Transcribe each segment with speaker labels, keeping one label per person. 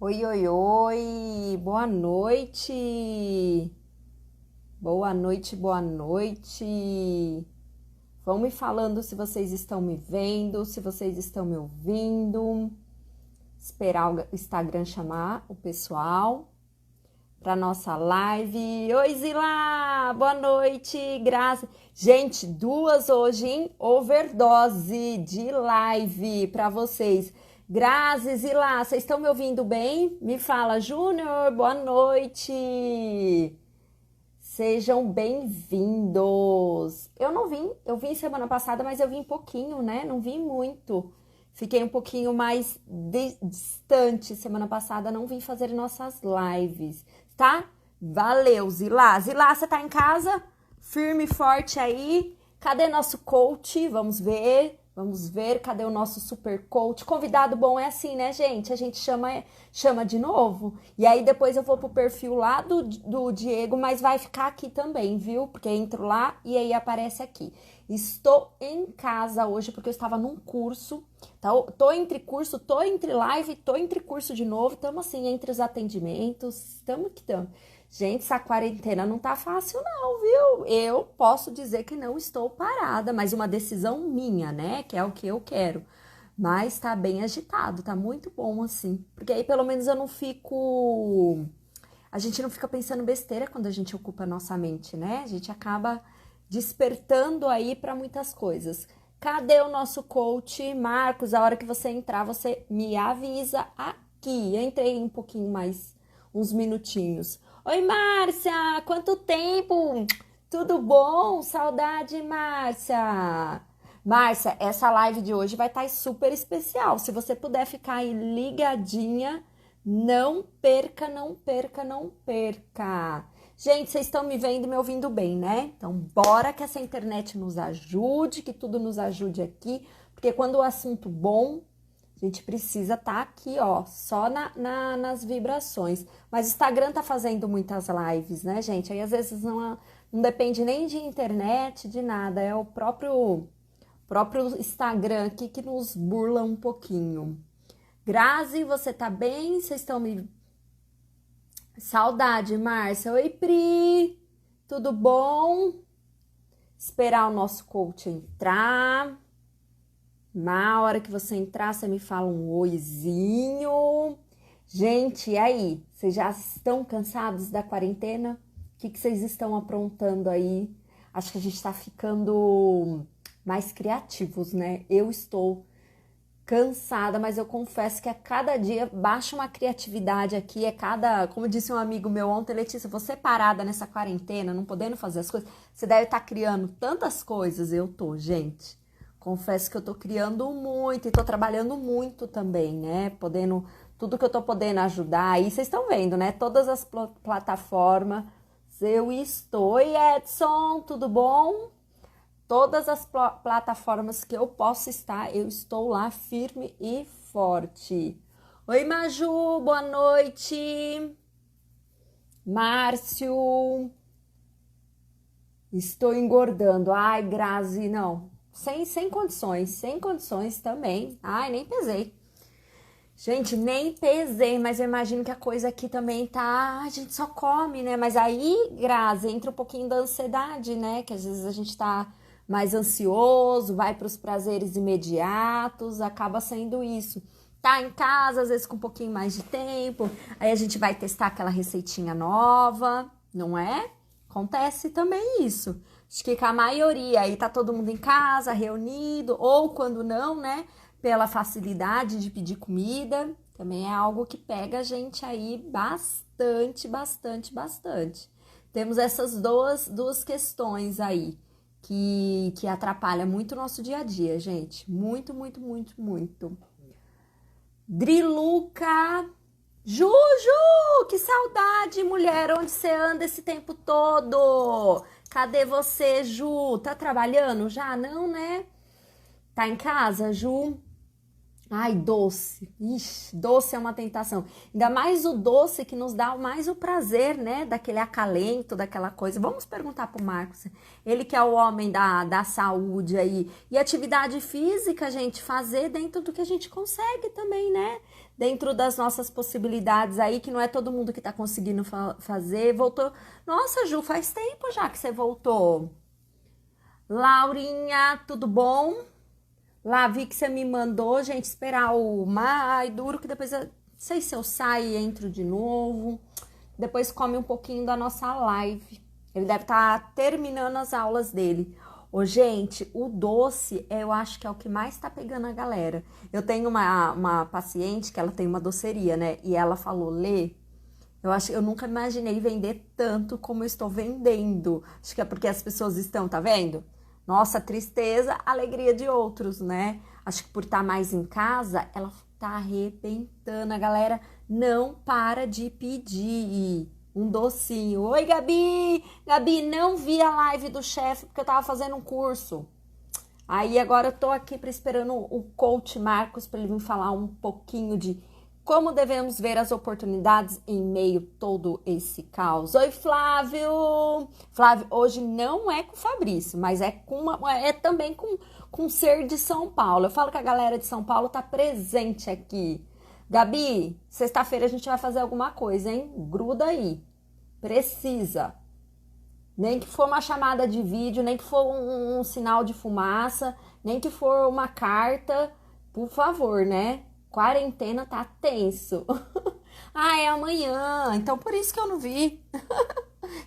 Speaker 1: Oi, oi, oi, boa noite, boa noite, boa noite. Vão me falando se vocês estão me vendo, se vocês estão me ouvindo. Esperar o Instagram chamar o pessoal para nossa live. Oi, Zila, boa noite, Graça. Gente, duas hoje, hein? Overdose de live para vocês. Grazi, Zila, vocês estão me ouvindo bem? Me fala, Júnior, boa noite. Sejam bem-vindos. Eu vim semana passada, mas eu vim pouquinho, né? Não vim muito. Fiquei um pouquinho mais distante semana passada, não vim fazer nossas lives, tá? Valeu, Zilá. Zilá, você tá em casa? Firme e forte aí? Cadê nosso coach? Vamos ver, cadê o nosso super coach? Convidado bom é assim, né, gente? A gente chama de novo. E aí depois eu vou pro perfil lá do Diego, mas vai ficar aqui também, viu? Porque entro lá e aí aparece aqui. Estou em casa hoje porque eu estava num curso, tá? Tô entre curso, tô entre live, tô entre curso de novo, estamos assim, entre os atendimentos, estamos que estamos. Gente, essa quarentena não tá fácil não, viu? Eu posso dizer que não estou parada, mas uma decisão minha, né? Que é o que eu quero. Mas tá bem agitado, tá muito bom assim. Porque aí pelo menos eu não fico... A gente não fica pensando besteira quando a gente ocupa a nossa mente, né? A gente acaba despertando aí para muitas coisas. Cadê o nosso coach? Marcos, a hora que você entrar, você me avisa aqui. Eu entrei um pouquinho mais, uns minutinhos. Oi, Márcia! Quanto tempo? Tudo bom? Saudade, Márcia! Márcia, essa live de hoje vai estar super especial. Se você puder ficar aí ligadinha, não perca, não perca, não perca. Gente, vocês estão me vendo e me ouvindo bem, né? Então, bora que essa internet nos ajude, que tudo nos ajude aqui, porque quando o assunto bom, a gente precisa estar aqui, ó, só nas vibrações. Mas o Instagram tá fazendo muitas lives, né, gente? Aí às vezes não depende nem de internet, de nada, é o próprio Instagram aqui que nos burla um pouquinho. Grazi, você tá bem? Vocês estão me... Saudade, Márcia. Oi, Pri. Tudo bom? Esperar o nosso coach entrar. Na hora que você entrar, você me fala um oizinho. Gente, e aí? Vocês já estão cansados da quarentena? O que vocês estão aprontando aí? Acho que a gente tá ficando mais criativos, né? Eu estou cansada, mas eu confesso que a cada dia baixa uma criatividade aqui, como disse um amigo meu ontem, Letícia, você parada nessa quarentena, não podendo fazer as coisas, você deve estar criando tantas coisas, eu tô, gente. Confesso que eu tô criando muito e tô trabalhando muito também, né? Tudo que eu tô podendo ajudar aí, vocês estão vendo, né? Todas as plataformas, eu estou. Oi, Edson, tudo bom? Todas as plataformas que eu posso estar, eu estou lá firme e forte. Oi, Maju, boa noite. Márcio, estou engordando. Ai, Grazi, não. Sem condições também. Ai, nem pesei. Gente, nem pesei, mas eu imagino que a coisa aqui também tá... A gente só come, né? Mas aí, Grazi, entra um pouquinho da ansiedade, né? Que às vezes a gente tá mais ansioso, vai para os prazeres imediatos, acaba sendo isso. Tá em casa, às vezes com um pouquinho mais de tempo, aí a gente vai testar aquela receitinha nova, não é? Acontece também isso. Acho que com a maioria aí tá todo mundo em casa, reunido, ou quando não, né? Pela facilidade de pedir comida, também é algo que pega a gente aí bastante, bastante, bastante. Temos essas duas questões aí que atrapalha muito o nosso dia a dia, gente. Muito, muito, muito, muito. Driluca, Juju, que saudade, mulher, onde você anda esse tempo todo? Cadê você, Ju? Tá trabalhando já? Não, né? Tá em casa, Ju? Ai, doce. Ixi, doce é uma tentação. Ainda mais o doce que nos dá mais o prazer, né? Daquele acalento, daquela coisa. Vamos perguntar pro Marcos. Ele que é o homem da saúde aí. E atividade física, gente, fazer dentro do que a gente consegue também, né? Dentro das nossas possibilidades aí, que não é todo mundo que tá conseguindo fazer. Voltou. Nossa, Ju, faz tempo já que você voltou. Laurinha, tudo bom? Lá vi que você me mandou, gente, esperar o mar. Ai, duro que depois, não sei se eu saio e entro de novo. Depois come um pouquinho da nossa live. Ele deve estar terminando as aulas dele. Ô, gente, o doce, eu acho que é o que mais tá pegando a galera. Eu tenho uma paciente que ela tem uma doceria, né? E ela falou, Lê, eu nunca imaginei vender tanto como eu estou vendendo. Acho que é porque as pessoas estão, tá vendo? Nossa, tristeza, alegria de outros, né? Acho que por estar mais em casa, ela tá arrebentando. A galera não para de pedir um docinho. Oi, Gabi! Gabi, não vi a live do chefe porque eu tava fazendo um curso. Aí agora eu tô aqui esperando o coach Marcos para ele vir falar um pouquinho de como devemos ver as oportunidades em meio a todo esse caos. Oi, Flávio! Flávio, hoje não é com o Fabrício, mas é também com o ser de São Paulo. Eu falo que a galera de São Paulo tá presente aqui. Gabi, sexta-feira a gente vai fazer alguma coisa, hein? Gruda aí. Precisa. Nem que for uma chamada de vídeo, nem que for um sinal de fumaça, nem que for uma carta, por favor, né? Quarentena tá tenso. Ah, é amanhã. Então por isso que eu não vi.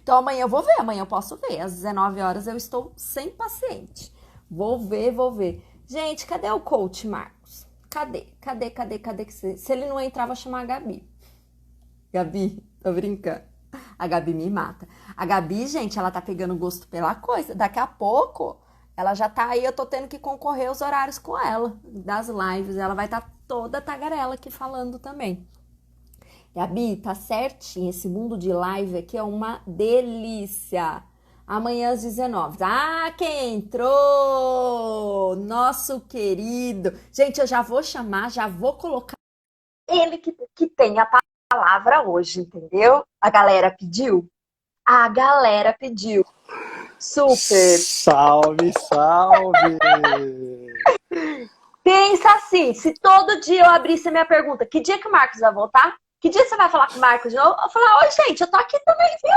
Speaker 1: Então amanhã eu vou ver, amanhã eu posso ver. Às 19 horas eu estou sem paciente. Vou ver, vou ver. Gente, cadê o coach, Marcos? Cadê? Que se ele não entrar, vou chamar a Gabi. Gabi, tô brincando. A Gabi me mata. A Gabi, gente, ela tá pegando gosto pela coisa. Daqui a pouco, ela já tá aí, eu tô tendo que concorrer os horários com ela, das lives. Ela vai estar toda tagarela aqui falando também. Gabi, tá certinho. Esse mundo de live aqui é uma delícia. Amanhã às 19. Ah, quem entrou? Nosso querido. Gente, eu já vou chamar, já vou colocar ele que tem a palavra hoje, entendeu? A galera pediu? A galera pediu. Super.
Speaker 2: Salve, salve!
Speaker 1: Pensa assim, se todo dia eu abrisse a minha pergunta, que dia que o Marcos vai voltar? Que dia você vai falar com o Marcos de novo? Eu falei, oi, gente, eu tô aqui também, viu?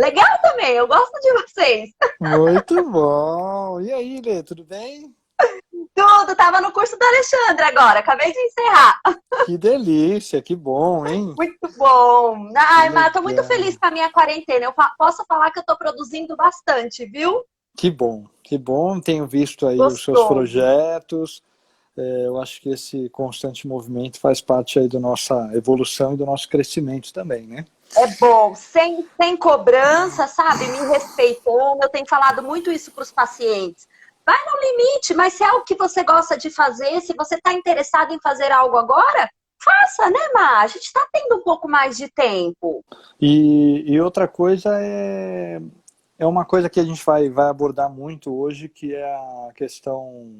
Speaker 1: Legal também, eu gosto de vocês.
Speaker 2: Muito bom! E aí, Lê, tudo bem?
Speaker 1: Tudo, tava no curso do Alexandre agora, acabei de encerrar.
Speaker 2: Que delícia, que bom, hein?
Speaker 1: Muito bom. Ai, mas tô muito
Speaker 2: Legal.
Speaker 1: feliz com a minha quarentena. Eu posso falar que eu tô produzindo bastante, viu?
Speaker 2: Que bom, que bom. Tenho visto aí os seus
Speaker 1: Gostoso.
Speaker 2: projetos. Eu acho que esse constante movimento faz parte aí da nossa evolução e do nosso crescimento também, né?
Speaker 1: É bom, sem cobrança, sabe? Me respeitando. Eu tenho falado muito isso para os pacientes. Vai no limite, mas se é algo que você gosta de fazer, se você está interessado em fazer algo agora, faça, né, Má? A gente está tendo um pouco mais de tempo.
Speaker 2: E outra coisa é uma coisa que a gente vai abordar muito hoje, que é a questão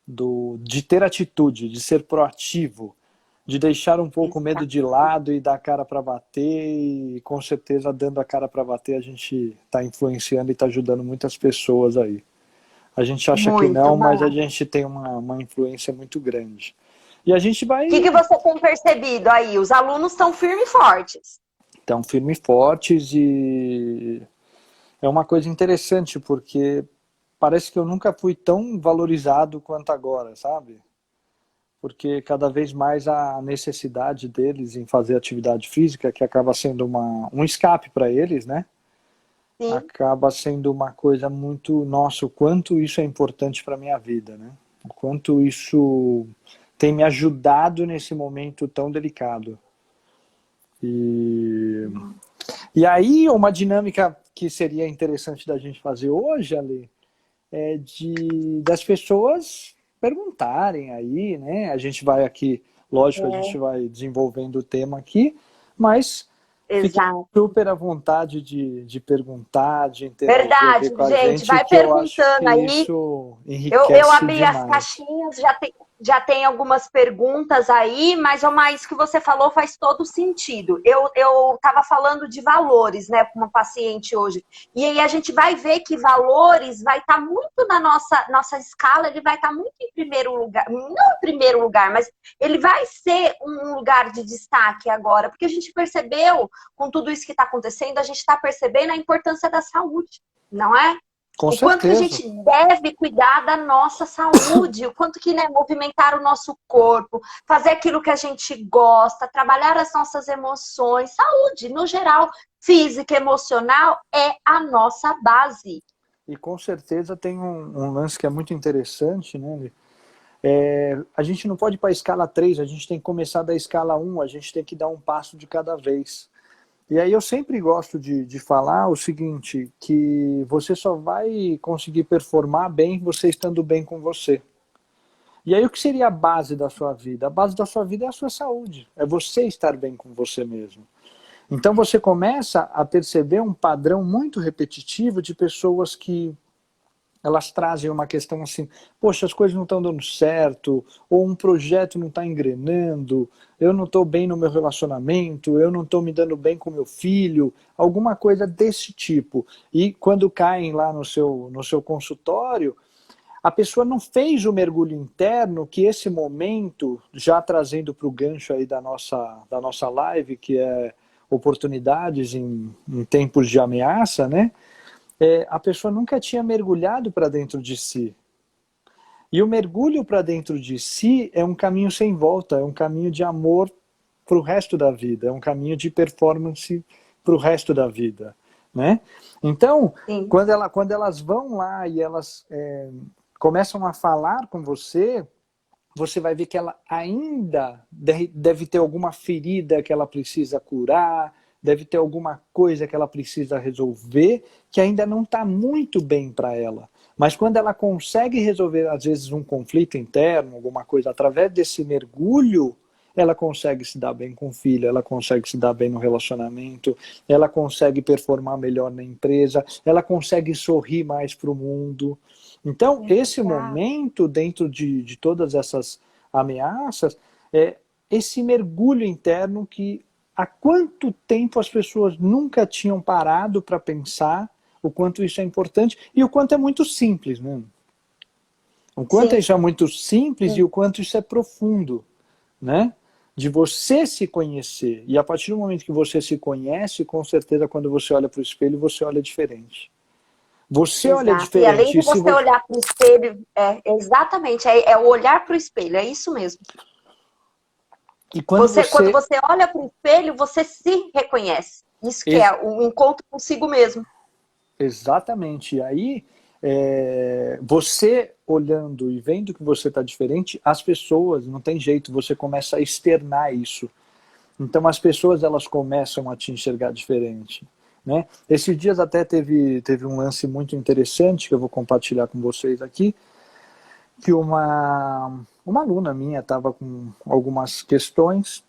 Speaker 2: de ter atitude, de ser proativo, de deixar um pouco o medo de lado e dar a cara para bater, e com certeza dando a cara para bater a gente está influenciando e está ajudando muitas pessoas aí. A gente acha que
Speaker 1: Muito
Speaker 2: não,
Speaker 1: bom.
Speaker 2: mas a gente tem uma influência muito grande. E a gente vai...
Speaker 1: O que você tem percebido aí? Os alunos estão firmes e fortes.
Speaker 2: Estão firmes e fortes e é uma coisa interessante, porque parece que eu nunca fui tão valorizado quanto agora, sabe? Porque cada vez mais a necessidade deles em fazer atividade física, que acaba sendo um escape para eles, né?
Speaker 1: Sim.
Speaker 2: Acaba sendo uma coisa muito... Nossa, o quanto isso é importante para a minha vida, né? O quanto isso tem me ajudado nesse momento tão delicado. E aí, uma dinâmica que seria interessante da gente fazer hoje, Ale, é das pessoas perguntarem aí, né? A gente vai aqui, lógico, a gente vai desenvolvendo o tema aqui, mas fique super à vontade de perguntar, de interagir.
Speaker 1: Verdade,
Speaker 2: com a
Speaker 1: gente, vai
Speaker 2: que eu acho
Speaker 1: perguntando
Speaker 2: que
Speaker 1: aí.
Speaker 2: Isso enriquece
Speaker 1: Eu abri
Speaker 2: demais.
Speaker 1: as caixinhas, já tem algumas perguntas aí, mas isso que você falou faz todo sentido. Eu estava falando de valores, né, com uma paciente hoje. E aí a gente vai ver que valores vai estar muito na nossa escala, ele vai estar muito em primeiro lugar, não em primeiro lugar, mas ele vai ser um lugar de destaque agora, porque a gente percebeu, com tudo isso que está acontecendo, a gente está percebendo a importância da saúde, não é?
Speaker 2: Com
Speaker 1: O quanto que a
Speaker 2: certeza.
Speaker 1: gente deve cuidar da nossa saúde, o quanto que, né, movimentar o nosso corpo, fazer aquilo que a gente gosta, trabalhar as nossas emoções, saúde, no geral, física, emocional, é a nossa base.
Speaker 2: E com certeza tem um lance que é muito interessante, né? A gente não pode ir para a escala 3, a gente tem que começar da escala 1, a gente tem que dar um passo de cada vez. E aí eu sempre gosto de falar o seguinte, que você só vai conseguir performar bem você estando bem com você. E aí o que seria a base da sua vida? A base da sua vida é a sua saúde, é você estar bem com você mesmo. Então você começa a perceber um padrão muito repetitivo de pessoas que elas trazem uma questão assim, poxa, as coisas não estão dando certo, ou um projeto não está engrenando, eu não estou bem no meu relacionamento, eu não estou me dando bem com meu filho, alguma coisa desse tipo. E quando caem lá no seu consultório, a pessoa não fez o mergulho interno que esse momento, já trazendo para o gancho aí da nossa live, que é oportunidades em tempos de ameaça, né? A pessoa nunca tinha mergulhado para dentro de si. E o mergulho para dentro de si é um caminho sem volta, é um caminho de amor para o resto da vida, é um caminho de performance para o resto da vida. Né? Então,
Speaker 1: Sim.
Speaker 2: quando elas vão lá e elas começam a falar com você, você vai ver que ela ainda deve ter alguma ferida que ela precisa curar, deve ter alguma coisa que ela precisa resolver, que ainda não está muito bem para ela. Mas quando ela consegue resolver, às vezes, um conflito interno, alguma coisa, através desse mergulho, ela consegue se dar bem com o filho, ela consegue se dar bem no relacionamento, ela consegue performar melhor na empresa, ela consegue sorrir mais para o mundo. Então, esse momento, dentro de todas essas ameaças, é esse mergulho interno que há quanto tempo as pessoas nunca tinham parado para pensar o quanto isso é importante e o quanto é muito simples, né? O quanto
Speaker 1: Sim.
Speaker 2: isso é muito simples e o quanto isso é profundo, né? De você se conhecer. E a partir do momento que você se conhece, com certeza quando você olha para o espelho, você olha diferente. Você olha
Speaker 1: Exato. E além
Speaker 2: diferente.
Speaker 1: de você olhar para o espelho, exatamente, é o olhar para o espelho, é isso mesmo.
Speaker 2: E quando
Speaker 1: Quando você olha para o espelho, você se reconhece. Isso que é o encontro consigo mesmo.
Speaker 2: Exatamente. E aí, você olhando e vendo que você está diferente, as pessoas, não tem jeito, você começa a externar isso. Então as pessoas elas começam a te enxergar diferente. Né? Esses dias até teve um lance muito interessante que eu vou compartilhar com vocês aqui, que uma aluna minha estava com algumas questões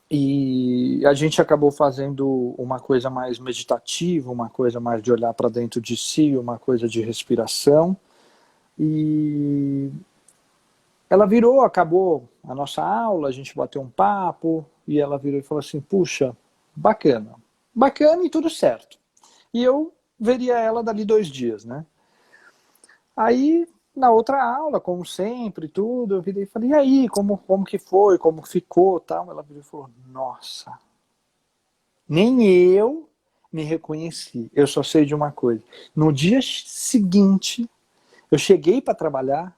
Speaker 2: e a gente acabou fazendo uma coisa mais meditativa, uma coisa mais de olhar para dentro de si, uma coisa de respiração. E ela virou, acabou a nossa aula, a gente bateu um papo, e ela virou e falou assim, puxa, bacana. Bacana e tudo certo. E eu veria ela dali 2 dias, né? Aí, na outra aula, como sempre, tudo, eu virei e falei, e aí, como que foi, como ficou, tal? Ela virou e falou, nossa, nem eu me reconheci. Eu só sei de uma coisa. No dia seguinte, eu cheguei para trabalhar,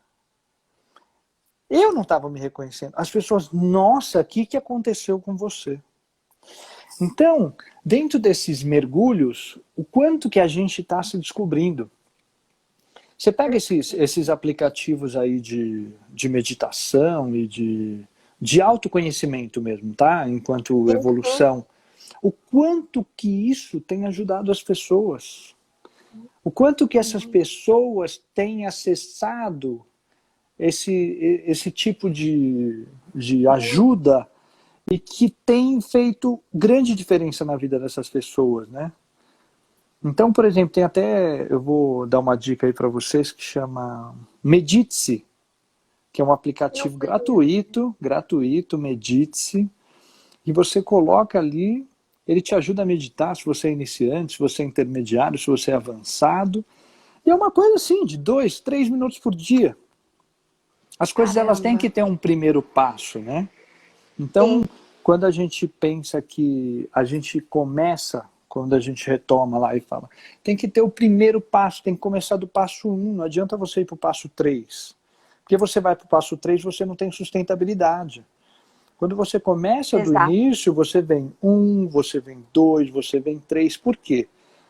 Speaker 2: eu não estava me reconhecendo. As pessoas, nossa, o que aconteceu com você? Então, dentro desses mergulhos, o quanto que a gente está se descobrindo. Você pega esses aplicativos aí de meditação e de autoconhecimento mesmo, tá? Enquanto evolução. O quanto que isso tem ajudado as pessoas. O quanto que essas pessoas têm acessado esse tipo de ajuda e que tem feito grande diferença na vida dessas pessoas, né? Então, por exemplo, tem até, eu vou dar uma dica aí para vocês que chama Medite-se, que é um aplicativo gratuito, Medite-se, e você coloca ali, ele te ajuda a meditar se você é iniciante, se você é intermediário, se você é avançado. E é uma coisa assim, de 2, 3 minutos por dia. As coisas elas têm que ter um primeiro passo, né? Então, quando a gente pensa que a gente começa, quando a gente retoma lá e fala, tem que ter o primeiro passo, tem que começar do passo 1, não adianta você ir para o passo 3. Porque você vai para o passo 3, você não tem sustentabilidade. Quando você começa do início, você vem 1, você vem 2, você vem 3. Por quê?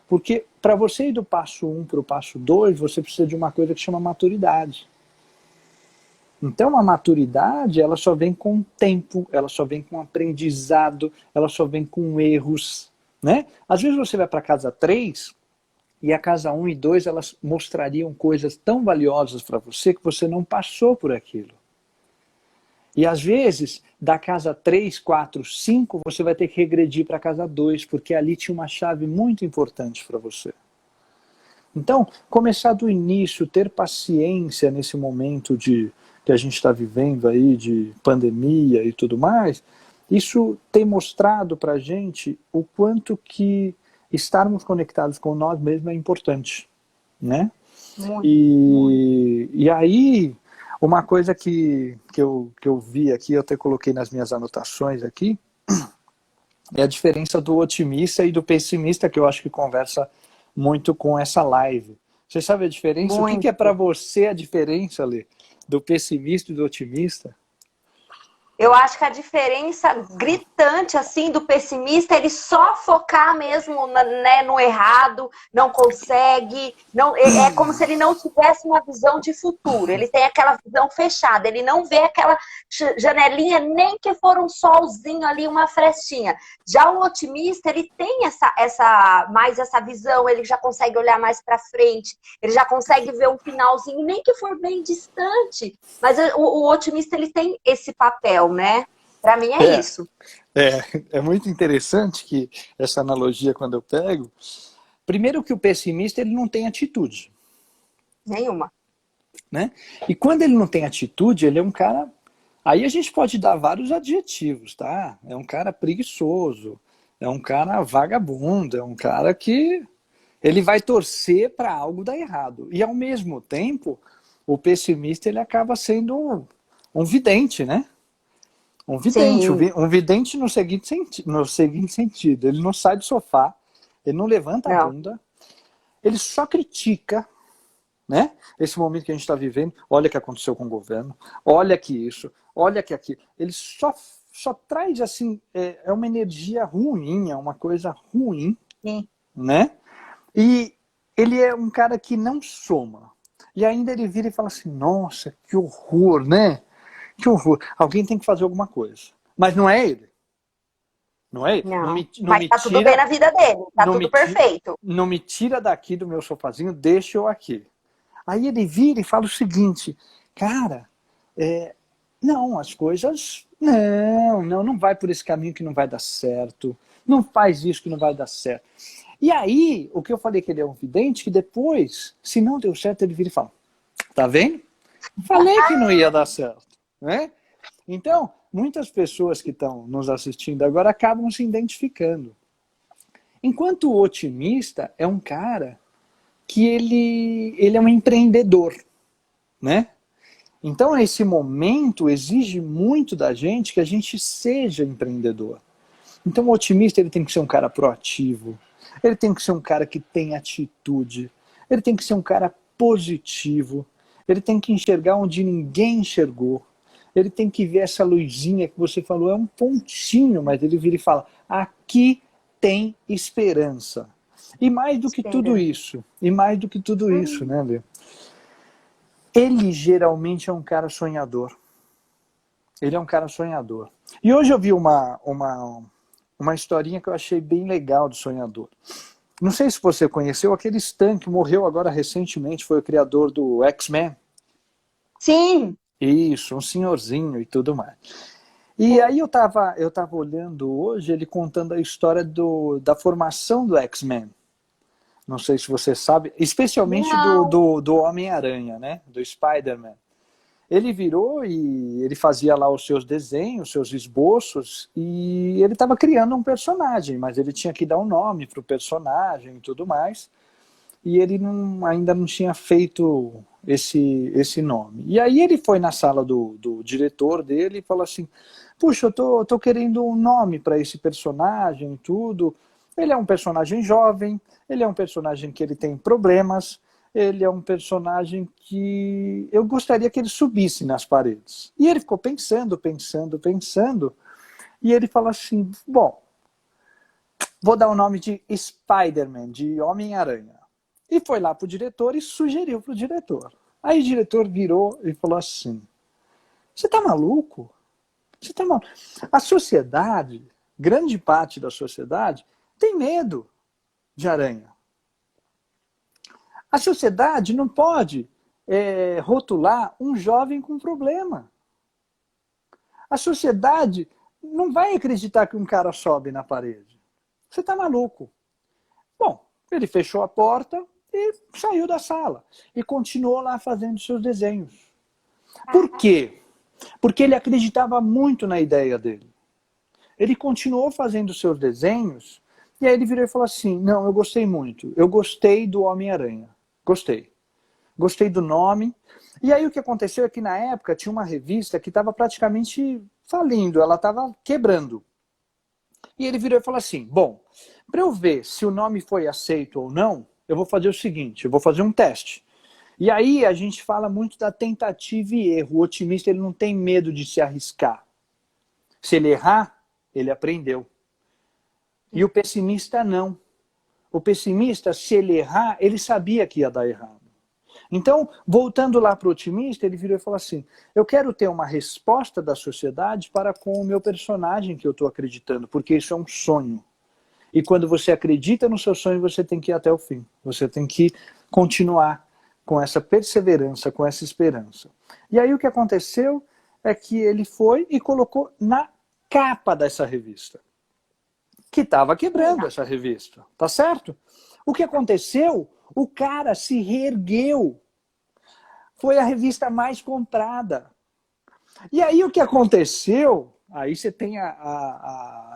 Speaker 2: Porque para você ir do passo 1 para o passo 2, você precisa de uma coisa que chama maturidade. Então a maturidade, ela só vem com tempo, ela só vem com aprendizado, ela só vem com erros, né? Às vezes você vai para a casa 3 e a casa 1 e 2, elas mostrariam coisas tão valiosas para você que você não passou por aquilo. E às vezes, da casa 3, 4, 5, você vai ter que regredir para a casa 2, porque ali tinha uma chave muito importante para você. Então, começar do início, ter paciência nesse momento que a gente está vivendo aí, de pandemia e tudo mais, isso tem mostrado para a gente o quanto que estarmos conectados com nós mesmos é importante, né? Muito. E aí, uma coisa que eu vi aqui, eu até coloquei nas minhas anotações aqui, é a diferença do otimista e do pessimista, que eu acho que conversa muito com essa live. Você sabe a diferença? Muito. O que é para você a diferença, Lê, do pessimista e do otimista?
Speaker 3: Eu acho que a diferença gritante assim do pessimista, ele só focar mesmo, né, no errado, não consegue, não, é como se ele não tivesse uma visão de futuro, ele tem aquela visão fechada, ele não vê aquela janelinha, nem que for um solzinho ali, uma frestinha. Já o otimista, ele tem mais essa visão, ele já consegue olhar mais para frente, ele já consegue ver um finalzinho, nem que for bem distante, mas o otimista, ele tem esse papel, né? Para mim é isso.
Speaker 2: É muito interessante que essa analogia, quando eu pego, primeiro que o pessimista, ele não tem atitude.
Speaker 3: Nenhuma.
Speaker 2: Né? E quando ele não tem atitude, ele é um cara... Aí a gente pode dar vários adjetivos, tá? É um cara preguiçoso, é um cara vagabundo, é um cara que ele vai torcer para algo dar errado. E ao mesmo tempo, o pessimista, ele acaba sendo um vidente, né? Um vidente, um vidente no seguinte sentido. Ele não sai do sofá, ele não levanta a bunda, ele só critica, né? Esse momento que a gente está vivendo. Olha o que aconteceu com o governo, olha que isso, olha que aquilo. Ele só traz assim, é uma energia ruim, é uma coisa ruim, né? E ele é um cara que não soma. E ainda ele vira e fala assim, nossa, que horror, né? Que horror. Alguém tem que fazer alguma coisa. Mas não é ele. Não é ele.
Speaker 3: Mas tá tudo bem na vida dele. Tá tudo perfeito.
Speaker 2: Não me tira daqui do meu sofazinho, deixa eu aqui. Aí ele vira e fala o seguinte, cara, não, as coisas... Não vai por esse caminho que não vai dar certo. Não faz isso que não vai dar certo. E aí, o que eu falei que ele é um vidente, que depois, se não deu certo, ele vira e fala, tá vendo? Falei que não ia dar certo. Né? Então, muitas pessoas que estão nos assistindo agora acabam se identificando. Enquanto o otimista é um cara que ele é um empreendedor, né? Então, esse momento exige muito da gente que a gente seja empreendedor. Então, o otimista ele tem que ser um cara proativo, ele tem que ser um cara que tem atitude, ele tem que ser um cara positivo, ele tem que enxergar onde ninguém enxergou. Ele tem que ver essa luzinha que você falou, é um pontinho, mas ele vira e fala, aqui tem esperança. E mais do que tudo isso, né, Lê? Ele geralmente é um cara sonhador. Ele é um cara sonhador. E hoje eu vi uma historinha que eu achei bem legal do sonhador. Não sei se você conheceu aquele Stan que morreu agora recentemente, foi o criador do X-Men.
Speaker 3: Sim.
Speaker 2: Isso, um senhorzinho e tudo mais. E aí eu tava olhando hoje, ele contando a história da formação do X-Men. Não sei se você sabe, especialmente do Homem-Aranha, né? Do Spider-Man. ele virou e ele fazia lá os seus desenhos, seus esboços, e ele estava criando um personagem, mas ele tinha que dar um nome para o personagem e tudo mais, e ele ainda não tinha feito esse nome. E aí ele foi na sala do diretor dele e falou assim, puxa, eu tô querendo um nome para esse personagem e tudo. Ele é um personagem jovem, ele é um personagem que ele tem problemas, ele é um personagem que eu gostaria que ele subisse nas paredes. E ele ficou pensando, e ele falou assim, bom, vou dar o nome de Spider-Man, de Homem-Aranha. E foi lá pro diretor e sugeriu pro diretor. Aí o diretor virou e falou assim, você tá maluco? Você tá maluco? A sociedade, grande parte da sociedade, tem medo de aranha. A sociedade não pode rotular um jovem com problema. A sociedade não vai acreditar que um cara sobe na parede. Você tá maluco. Bom, ele fechou a porta e saiu da sala. E continuou lá fazendo seus desenhos. Por quê? Porque ele acreditava muito na ideia dele. Ele continuou fazendo seus desenhos, e aí ele virou e falou assim, não, eu gostei muito. Eu gostei do Homem-Aranha. Gostei. Gostei do nome. E aí o que aconteceu é que na época tinha uma revista que estava praticamente falindo, ela estava quebrando. E ele virou e falou assim, bom, para eu ver se o nome foi aceito ou não, eu vou fazer o seguinte, eu vou fazer um teste. E aí a gente fala muito da tentativa e erro. O otimista ele não tem medo de se arriscar. Se ele errar, ele aprendeu. E o pessimista não. O pessimista, se ele errar, ele sabia que ia dar errado. Então, voltando lá para o otimista, ele virou e falou assim, eu quero ter uma resposta da sociedade para com o meu personagem que eu estou acreditando, porque isso é um sonho. E quando você acredita no seu sonho, você tem que ir até o fim. Você tem que continuar com essa perseverança, com essa esperança. E aí o que aconteceu é que ele foi e colocou na capa dessa revista. Que estava quebrando essa revista, tá certo? O que aconteceu? O cara se reergueu. Foi a revista mais comprada. E aí o que aconteceu? Aí você tem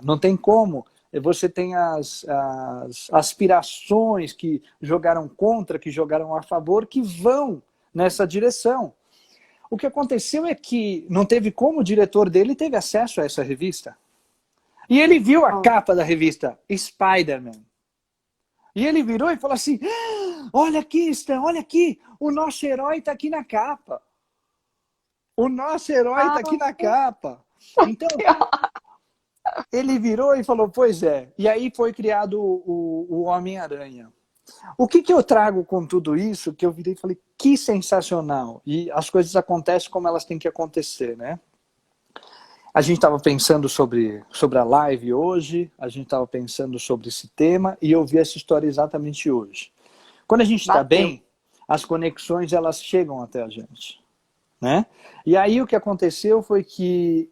Speaker 2: não tem como. Você tem as aspirações que jogaram contra, que jogaram a favor, que vão nessa direção. O que aconteceu é que não teve como o diretor dele teve acesso a essa revista. E ele viu a capa da revista Spider-Man. E ele virou e falou assim, olha aqui, Stan, olha aqui, o nosso herói está aqui na capa. O nosso herói está aqui na capa. Então, ele virou e falou, pois é. E aí foi criado o Homem-Aranha. O que eu trago com tudo isso, que eu virei e falei, que sensacional. E as coisas acontecem como elas têm que acontecer, né? A gente estava pensando sobre a live hoje, a gente estava pensando sobre esse tema, e eu vi essa história exatamente hoje. Quando a gente está bem, as conexões elas chegam até a gente, né? E aí o que aconteceu foi que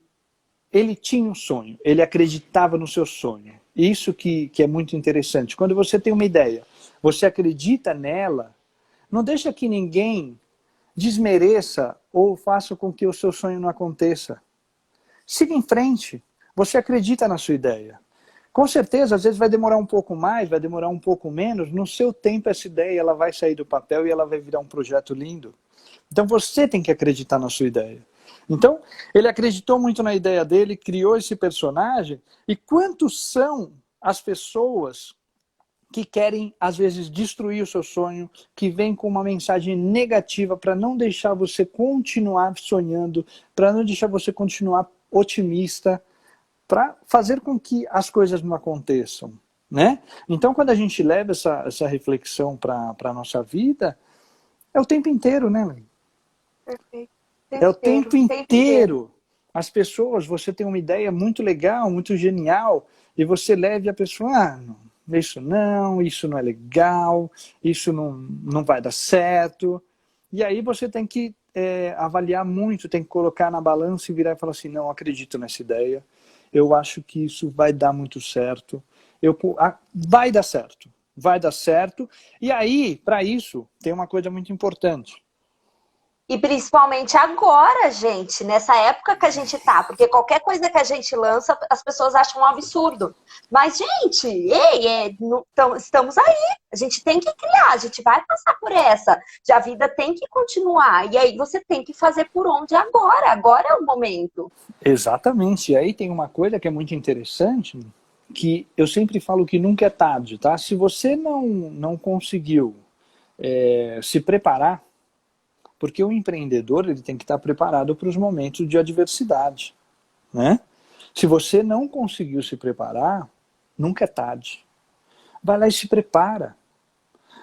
Speaker 2: ele tinha um sonho, ele acreditava no seu sonho. Isso que é muito interessante. Quando você tem uma ideia, você acredita nela, não deixa que ninguém desmereça ou faça com que o seu sonho não aconteça. Siga em frente. Você acredita na sua ideia. Com certeza, às vezes vai demorar um pouco mais, vai demorar um pouco menos. No seu tempo, essa ideia ela vai sair do papel e ela vai virar um projeto lindo. Então você tem que acreditar na sua ideia. Então, ele acreditou muito na ideia dele, criou esse personagem. E quantos são as pessoas que querem, às vezes, destruir o seu sonho, que vêm com uma mensagem negativa para não deixar você continuar sonhando, para não deixar você continuar otimista, para fazer com que as coisas não aconteçam, né? Então, quando a gente leva essa reflexão para a nossa vida, é o tempo inteiro, né, Lê?
Speaker 3: Perfeito.
Speaker 2: É o tempo inteiro. As pessoas, você tem uma ideia muito legal, muito genial, e você leva a pessoa, isso não é legal, isso não vai dar certo. E aí você tem que avaliar muito, tem que colocar na balança e virar e falar assim, não acredito nessa ideia, eu acho que isso vai dar muito certo, vai dar certo. E aí, para isso, tem uma coisa muito importante.
Speaker 3: E principalmente agora, gente, nessa época que a gente tá, porque qualquer coisa que a gente lança, as pessoas acham um absurdo. Mas, gente, estamos aí, a gente tem que criar, a gente vai passar por essa, a vida tem que continuar, e aí você tem que fazer por onde agora é o momento.
Speaker 2: Exatamente, e aí tem uma coisa que é muito interessante, que eu sempre falo que nunca é tarde, tá? Se você não conseguiu se preparar, porque o empreendedor ele tem que estar preparado para os momentos de adversidade, né? Se você não conseguiu se preparar, nunca é tarde. Vai lá e se prepara.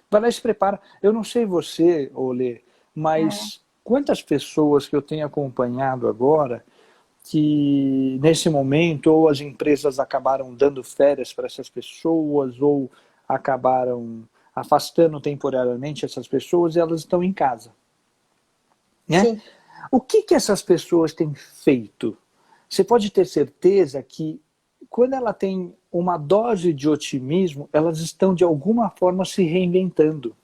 Speaker 2: Vai lá e se prepara. Eu não sei você, Olê, mas quantas pessoas que eu tenho acompanhado agora que nesse momento ou as empresas acabaram dando férias para essas pessoas ou acabaram afastando temporariamente essas pessoas e elas estão em casa. Né?
Speaker 3: Sim.
Speaker 2: O que essas pessoas têm feito? Você pode ter certeza que quando ela tem uma dose de otimismo, elas estão de alguma forma se reinventando.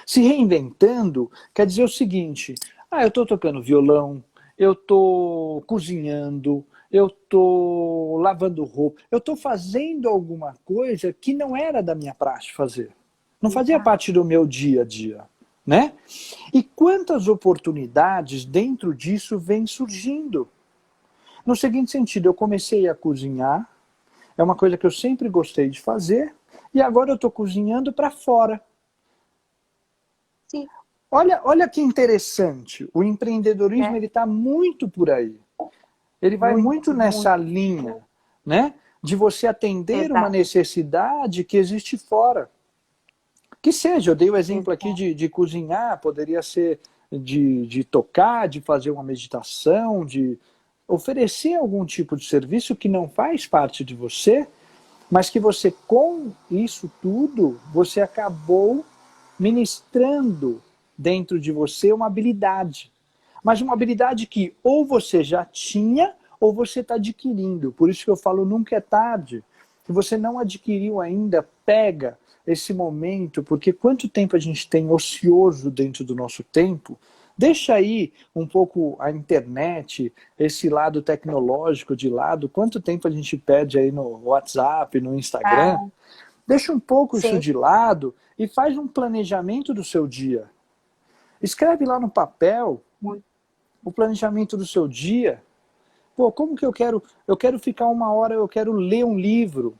Speaker 2: Se reinventando quer dizer o seguinte, eu estou tocando violão, eu estou cozinhando, eu estou lavando roupa, eu estou fazendo alguma coisa que não era da minha praxe fazer. Não fazia parte do meu dia a dia. Né? E quantas oportunidades dentro disso vêm surgindo? No seguinte sentido, eu comecei a cozinhar, é uma coisa que eu sempre gostei de fazer, e agora eu estou cozinhando para fora.
Speaker 3: Sim.
Speaker 2: Olha que interessante, o empreendedorismo ele está muito por aí. Ele vai muito nessa linha, né? De você atender uma necessidade que existe fora. Que seja, eu dei o exemplo aqui de cozinhar, poderia ser de tocar, de fazer uma meditação, de oferecer algum tipo de serviço que não faz parte de você, mas que você, com isso tudo, você acabou ministrando dentro de você uma habilidade. Mas uma habilidade que ou você já tinha ou você está adquirindo. Por isso que eu falo, nunca é tarde. Se você não adquiriu ainda, pega esse momento, porque quanto tempo a gente tem ocioso dentro do nosso tempo, deixa aí um pouco a internet, esse lado tecnológico de lado, quanto tempo a gente perde aí no WhatsApp, no Instagram, deixa um pouco isso de lado e faz um planejamento do seu dia. Escreve lá no papel o planejamento do seu dia. Pô, como que eu quero ficar uma hora, eu quero ler um livro,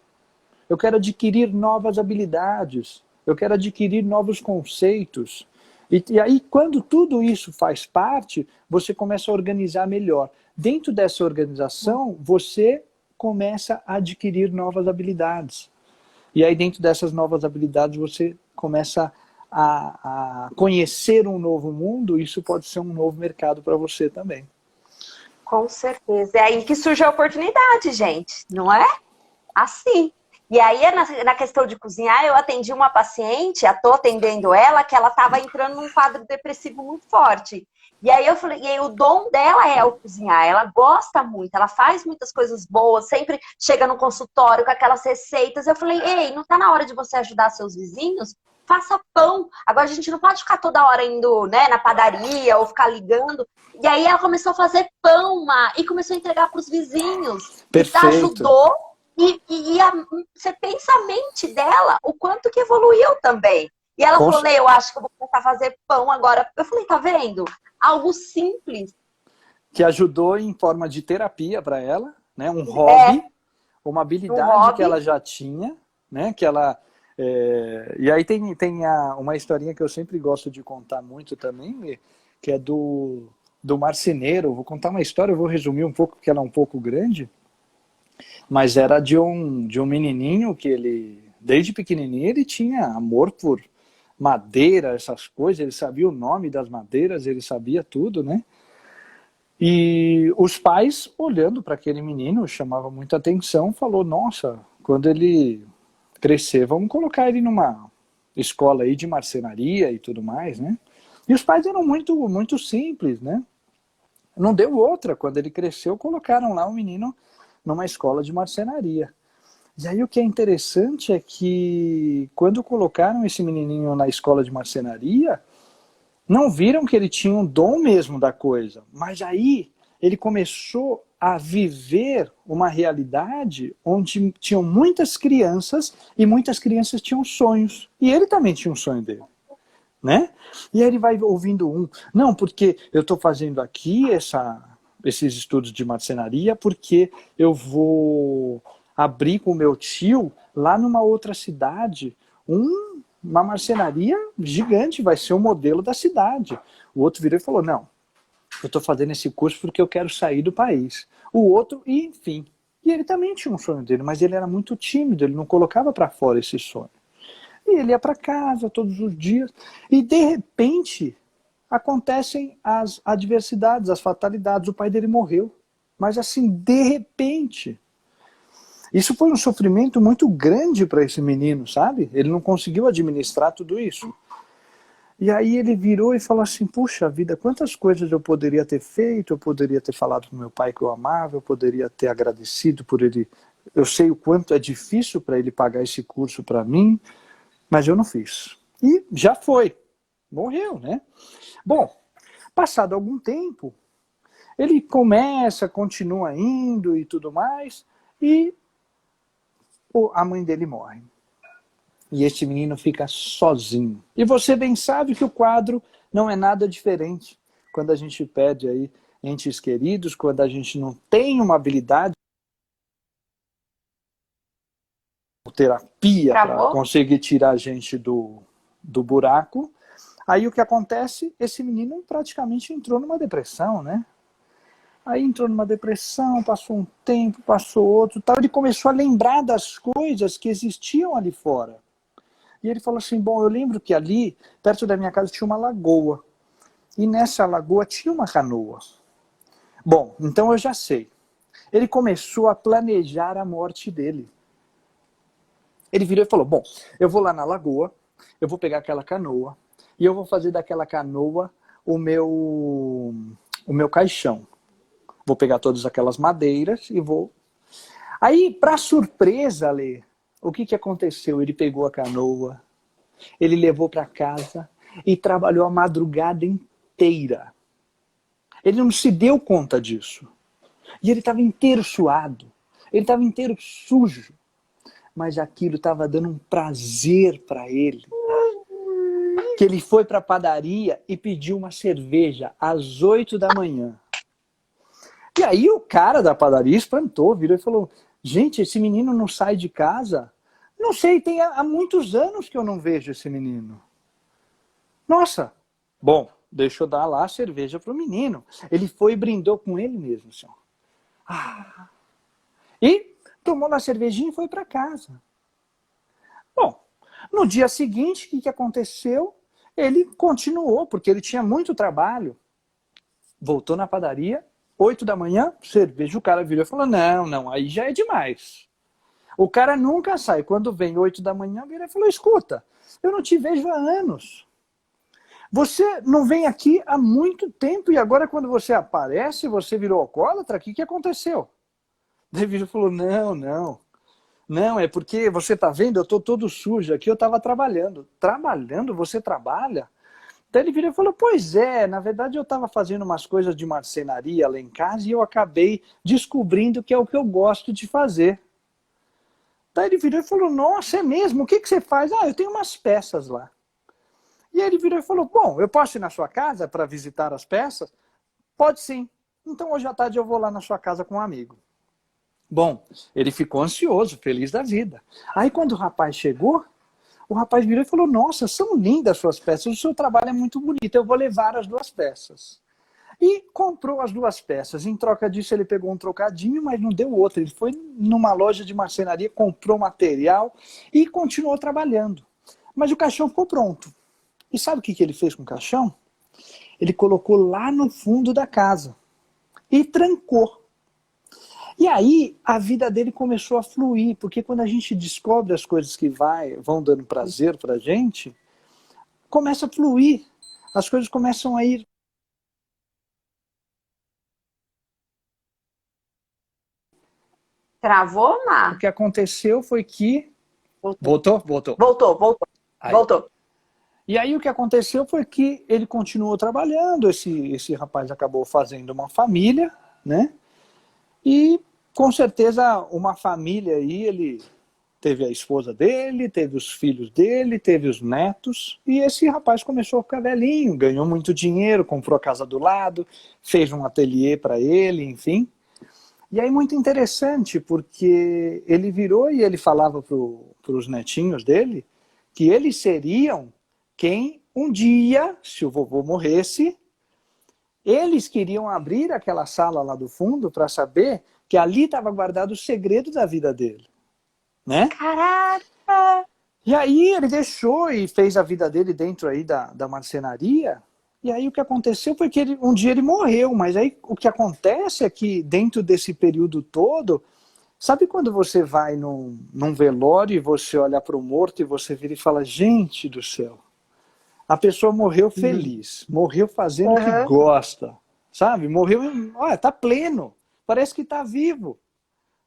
Speaker 2: eu quero adquirir novas habilidades, eu quero adquirir novos conceitos. E aí, quando tudo isso faz parte, você começa a organizar melhor. Dentro dessa organização, você começa a adquirir novas habilidades. E aí, dentro dessas novas habilidades, você começa a conhecer um novo mundo, isso pode ser um novo mercado para você também.
Speaker 3: Com certeza. É aí que surge a oportunidade, gente, não é? Assim. E aí, na questão de cozinhar, eu atendi uma paciente, estou atendendo ela, que ela estava entrando num quadro depressivo muito forte. E aí eu falei, e aí, o dom dela é o cozinhar, ela gosta muito, ela faz muitas coisas boas, sempre chega no consultório com aquelas receitas. Eu falei, ei, não está na hora de você ajudar seus vizinhos? Faça pão. Agora a gente não pode ficar toda hora indo, né, na padaria ou ficar ligando. E aí ela começou a fazer pão, e começou a entregar para os vizinhos.
Speaker 2: Perfeito.
Speaker 3: E ajudou. E você pensa a mente dela, o quanto que evoluiu também. E ela falou, eu acho que eu vou começar a fazer pão agora. Eu falei, tá vendo? Algo simples.
Speaker 2: Que ajudou em forma de terapia para ela, né? Um hobby, uma habilidade que ela já tinha, né? Que ela... E aí tem uma historinha que eu sempre gosto de contar muito também, que é do marceneiro. Vou contar uma história, eu vou resumir um pouco, porque ela é um pouco grande. Mas era de um menininho que ele, desde pequenininho, ele tinha amor por madeira, essas coisas, ele sabia o nome das madeiras, ele sabia tudo, né? E os pais, olhando para aquele menino, chamava muita atenção, falou, nossa, quando ele crescer, vamos colocar ele numa escola aí de marcenaria e tudo mais, né? E os pais eram muito, muito simples, né? Não deu outra, quando ele cresceu, colocaram lá o menino numa escola de marcenaria. E aí o que é interessante é que quando colocaram esse menininho na escola de marcenaria, Não viram que ele tinha um dom mesmo da coisa. Mas aí ele começou a viver uma realidade onde tinham muitas crianças e muitas crianças tinham sonhos. E ele também tinha um sonho dele. Né? E aí ele vai ouvindo não, porque eu estou fazendo aqui esses estudos de marcenaria porque eu vou abrir com o meu tio lá numa outra cidade uma marcenaria gigante, vai ser o modelo da cidade. O outro virou e falou, não, eu estou fazendo esse curso porque eu quero sair do país. O outro, e enfim. E ele também tinha um sonho dele, mas ele era muito tímido, ele não colocava para fora esse sonho. E ele ia para casa todos os dias. E, de repente, acontecem as adversidades, as fatalidades. O pai dele morreu. Mas, assim, de repente. Isso foi um sofrimento muito grande para esse menino, sabe? Ele não conseguiu administrar tudo isso. E aí ele virou e falou assim, puxa vida, quantas coisas eu poderia ter feito, eu poderia ter falado com meu pai que eu amava, eu poderia ter agradecido por ele. Eu sei o quanto é difícil para ele pagar esse curso para mim, mas eu não fiz. E já foi. Morreu, né? Bom, passado algum tempo, ele continua indo e tudo mais, e a mãe dele morre. E este menino fica sozinho. E você bem sabe que o quadro não é nada diferente. Quando a gente pede aí entes queridos, quando a gente não tem uma habilidade, terapia para conseguir tirar a gente do buraco. Aí o que acontece? Esse menino praticamente entrou numa depressão, né? Aí entrou numa depressão, passou um tempo, passou outro, tal. Ele começou a lembrar das coisas que existiam ali fora. E ele falou assim, bom, eu lembro que ali, perto da minha casa, tinha uma lagoa. E nessa lagoa tinha uma canoa. Bom, então eu já sei. Ele começou a planejar a morte dele. Ele virou e falou, bom, eu vou lá na lagoa, eu vou pegar aquela canoa, e eu vou fazer daquela canoa o meu caixão. Vou pegar todas aquelas madeiras e vou... Aí, para surpresa, Lê, o que aconteceu? Ele pegou a canoa, ele levou para casa e trabalhou a madrugada inteira. Ele não se deu conta disso. E ele estava inteiro suado, ele estava inteiro sujo. Mas aquilo estava dando um prazer para ele. Que ele foi para a padaria e pediu uma cerveja às 8 da manhã. E aí o cara da padaria espantou, virou e falou, gente, esse menino não sai de casa? Não sei, tem há muitos anos que eu não vejo esse menino. Nossa, bom, deixa eu dar lá a cerveja para o menino. Ele foi e brindou com ele mesmo. Assim. E tomou lá a cervejinha e foi para casa. Bom, no dia seguinte, o que aconteceu? Ele continuou, porque ele tinha muito trabalho. Voltou na padaria, 8 da manhã, cerveja. O cara virou e falou, não, aí já é demais. O cara nunca sai. Quando vem 8 da manhã, vira e falou, escuta, eu não te vejo há anos. Você não vem aqui há muito tempo e agora quando você aparece, você virou alcoólatra? O que aconteceu? Daí virou e falou, não, é porque você está vendo, eu estou todo sujo aqui, eu estava trabalhando. Trabalhando? Você trabalha? Daí ele virou e falou, pois é, na verdade eu estava fazendo umas coisas de marcenaria lá em casa e eu acabei descobrindo que é o que eu gosto de fazer. Daí ele virou e falou, nossa, é mesmo? O que você faz? Eu tenho umas peças lá. E aí ele virou e falou, bom, eu posso ir na sua casa para visitar as peças? Pode sim. Então hoje à tarde eu vou lá na sua casa com um amigo. Bom, ele ficou ansioso, feliz da vida. Aí quando o rapaz chegou, o rapaz virou e falou, nossa, são lindas as suas peças, o seu trabalho é muito bonito, eu vou levar as 2 peças. E comprou as 2 peças. Em troca disso ele pegou um trocadinho, mas não deu outro. Ele foi numa loja de marcenaria, comprou material e continuou trabalhando. Mas o caixão ficou pronto. E sabe o que ele fez com o caixão? Ele colocou lá no fundo da casa e trancou. E aí a vida dele começou a fluir, porque quando a gente descobre as coisas que vão dando prazer pra gente, começa a fluir, as coisas começam a ir.
Speaker 3: Travou, Mar?
Speaker 2: O que aconteceu foi que...
Speaker 3: Voltou.
Speaker 2: Voltou.
Speaker 3: Voltou.
Speaker 2: Aí.
Speaker 3: Voltou.
Speaker 2: E aí o que aconteceu foi que ele continuou trabalhando, esse rapaz acabou fazendo uma família, né? E com certeza uma família aí, ele teve a esposa dele, teve os filhos dele, teve os netos, e esse rapaz começou a ficar velhinho, ganhou muito dinheiro, comprou a casa do lado, fez um ateliê para ele, enfim. E aí muito interessante, porque ele virou e ele falava para os netinhos dele que eles seriam quem um dia, se o vovô morresse, eles queriam abrir aquela sala lá do fundo para saber que ali estava guardado o segredo da vida dele, né?
Speaker 3: Caraca!
Speaker 2: E aí ele deixou e fez a vida dele dentro aí da marcenaria. E aí o que aconteceu foi que um dia ele morreu, mas aí o que acontece é que dentro desse período todo, sabe quando você vai num velório e você olha para o morto e você vira e fala, gente do céu, a pessoa morreu feliz, morreu fazendo o que gosta, sabe? Morreu, olha, tá pleno, parece que tá vivo,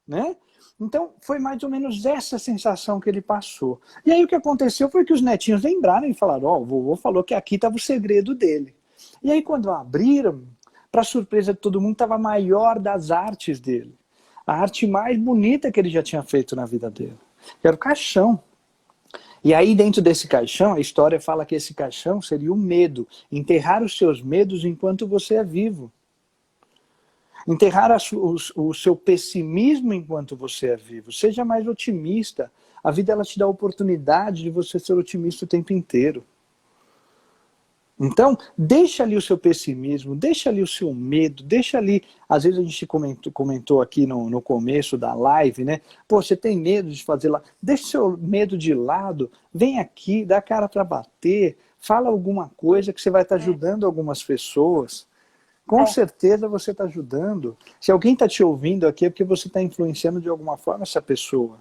Speaker 2: né? Então, foi mais ou menos essa sensação que ele passou. E aí o que aconteceu foi que os netinhos lembraram e falaram, ó, o vovô falou que aqui estava o segredo dele. E aí quando abriram, para surpresa de todo mundo, estava a maior das artes dele. A arte mais bonita que ele já tinha feito na vida dele. Que era o caixão. E aí dentro desse caixão, a história fala que esse caixão seria o medo. Enterrar os seus medos enquanto você é vivo. Enterrar o seu pessimismo enquanto você é vivo. Seja mais otimista. A vida ela te dá a oportunidade de você ser otimista o tempo inteiro. Então, deixa ali o seu pessimismo, deixa ali o seu medo, deixa ali... Às vezes a gente comentou aqui no começo da live, né? Pô, você tem medo de fazer lá... Deixa o seu medo de lado, vem aqui, dá a cara para bater, fala alguma coisa que você vai estar ajudando algumas pessoas. Com certeza você está ajudando. Se alguém está te ouvindo aqui é porque você está influenciando de alguma forma essa pessoa.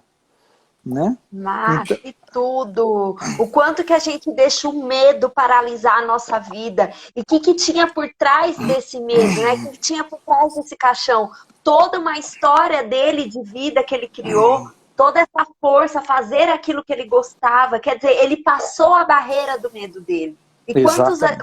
Speaker 2: Né?
Speaker 3: Mas e tudo. O quanto que a gente deixa o medo paralisar a nossa vida. E o que tinha por trás desse medo, né? O que tinha por trás desse caixão? Toda uma história dele de vida que ele criou, toda essa força, fazer aquilo que ele gostava. Quer dizer, ele passou a barreira do medo dele. E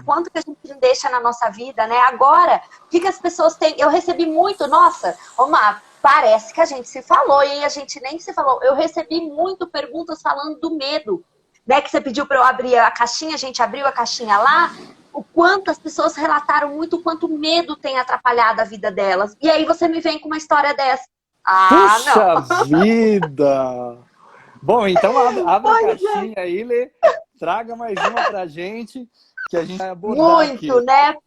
Speaker 3: quanto que a gente não deixa na nossa vida, né? Agora, o que as pessoas têm? Eu recebi muito, nossa, Omar, parece que a gente se falou, e a gente nem se falou. Eu recebi muito perguntas falando do medo, né? Que você pediu para eu abrir a caixinha, a gente abriu a caixinha lá. O quanto as pessoas relataram muito o quanto o medo tem atrapalhado a vida delas. E aí você me vem com uma história dessa. Ah,
Speaker 2: puxa vida! Bom, então abre a caixinha aí, Lê. Traga mais uma pra gente, que a gente vai abordar aqui.
Speaker 3: Muito, né?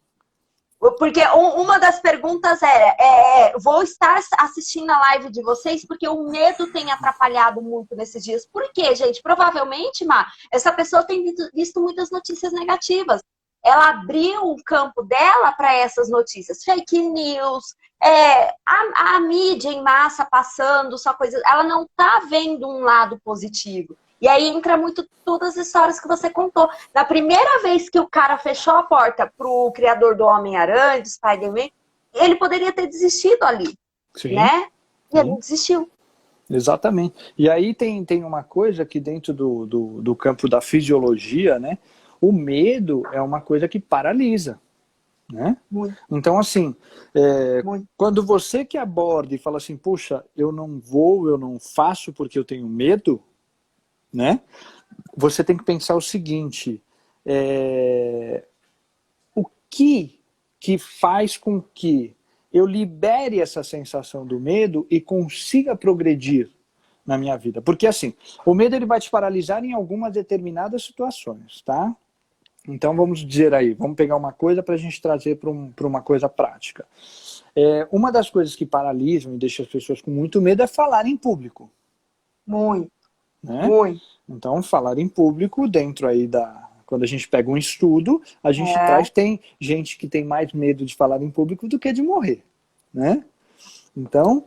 Speaker 3: Porque uma das perguntas era, vou estar assistindo a live de vocês porque o medo tem atrapalhado muito nesses dias. Por quê, gente? Provavelmente, essa pessoa tem visto muitas notícias negativas. Ela abriu o campo dela para essas notícias. Fake news, a mídia em massa passando, só coisas. Ela não está vendo um lado positivo. E aí entra muito todas as histórias que você contou. Na primeira vez que o cara fechou a porta pro criador do Homem-Aranha, do Spider-Man, ele poderia ter desistido ali, né? E ele desistiu.
Speaker 2: Exatamente. E aí tem uma coisa que dentro do campo da fisiologia, né? O medo é uma coisa que paralisa, né? Muito. Então, assim, quando você que aborda e fala assim, puxa, eu não faço porque eu tenho medo, né? Você tem que pensar o seguinte, o que faz com que eu libere essa sensação do medo e consiga progredir na minha vida? Porque assim, o medo ele vai te paralisar em algumas determinadas situações, tá? Então vamos dizer aí, vamos pegar uma coisa para a gente trazer para uma coisa prática. Uma das coisas que paralisam e deixa as pessoas com muito medo é falar em público.
Speaker 3: Muito.
Speaker 2: Né? Então, falar em público, dentro aí quando a gente pega um estudo, a gente tem gente que tem mais medo de falar em público do que de morrer, né? Então,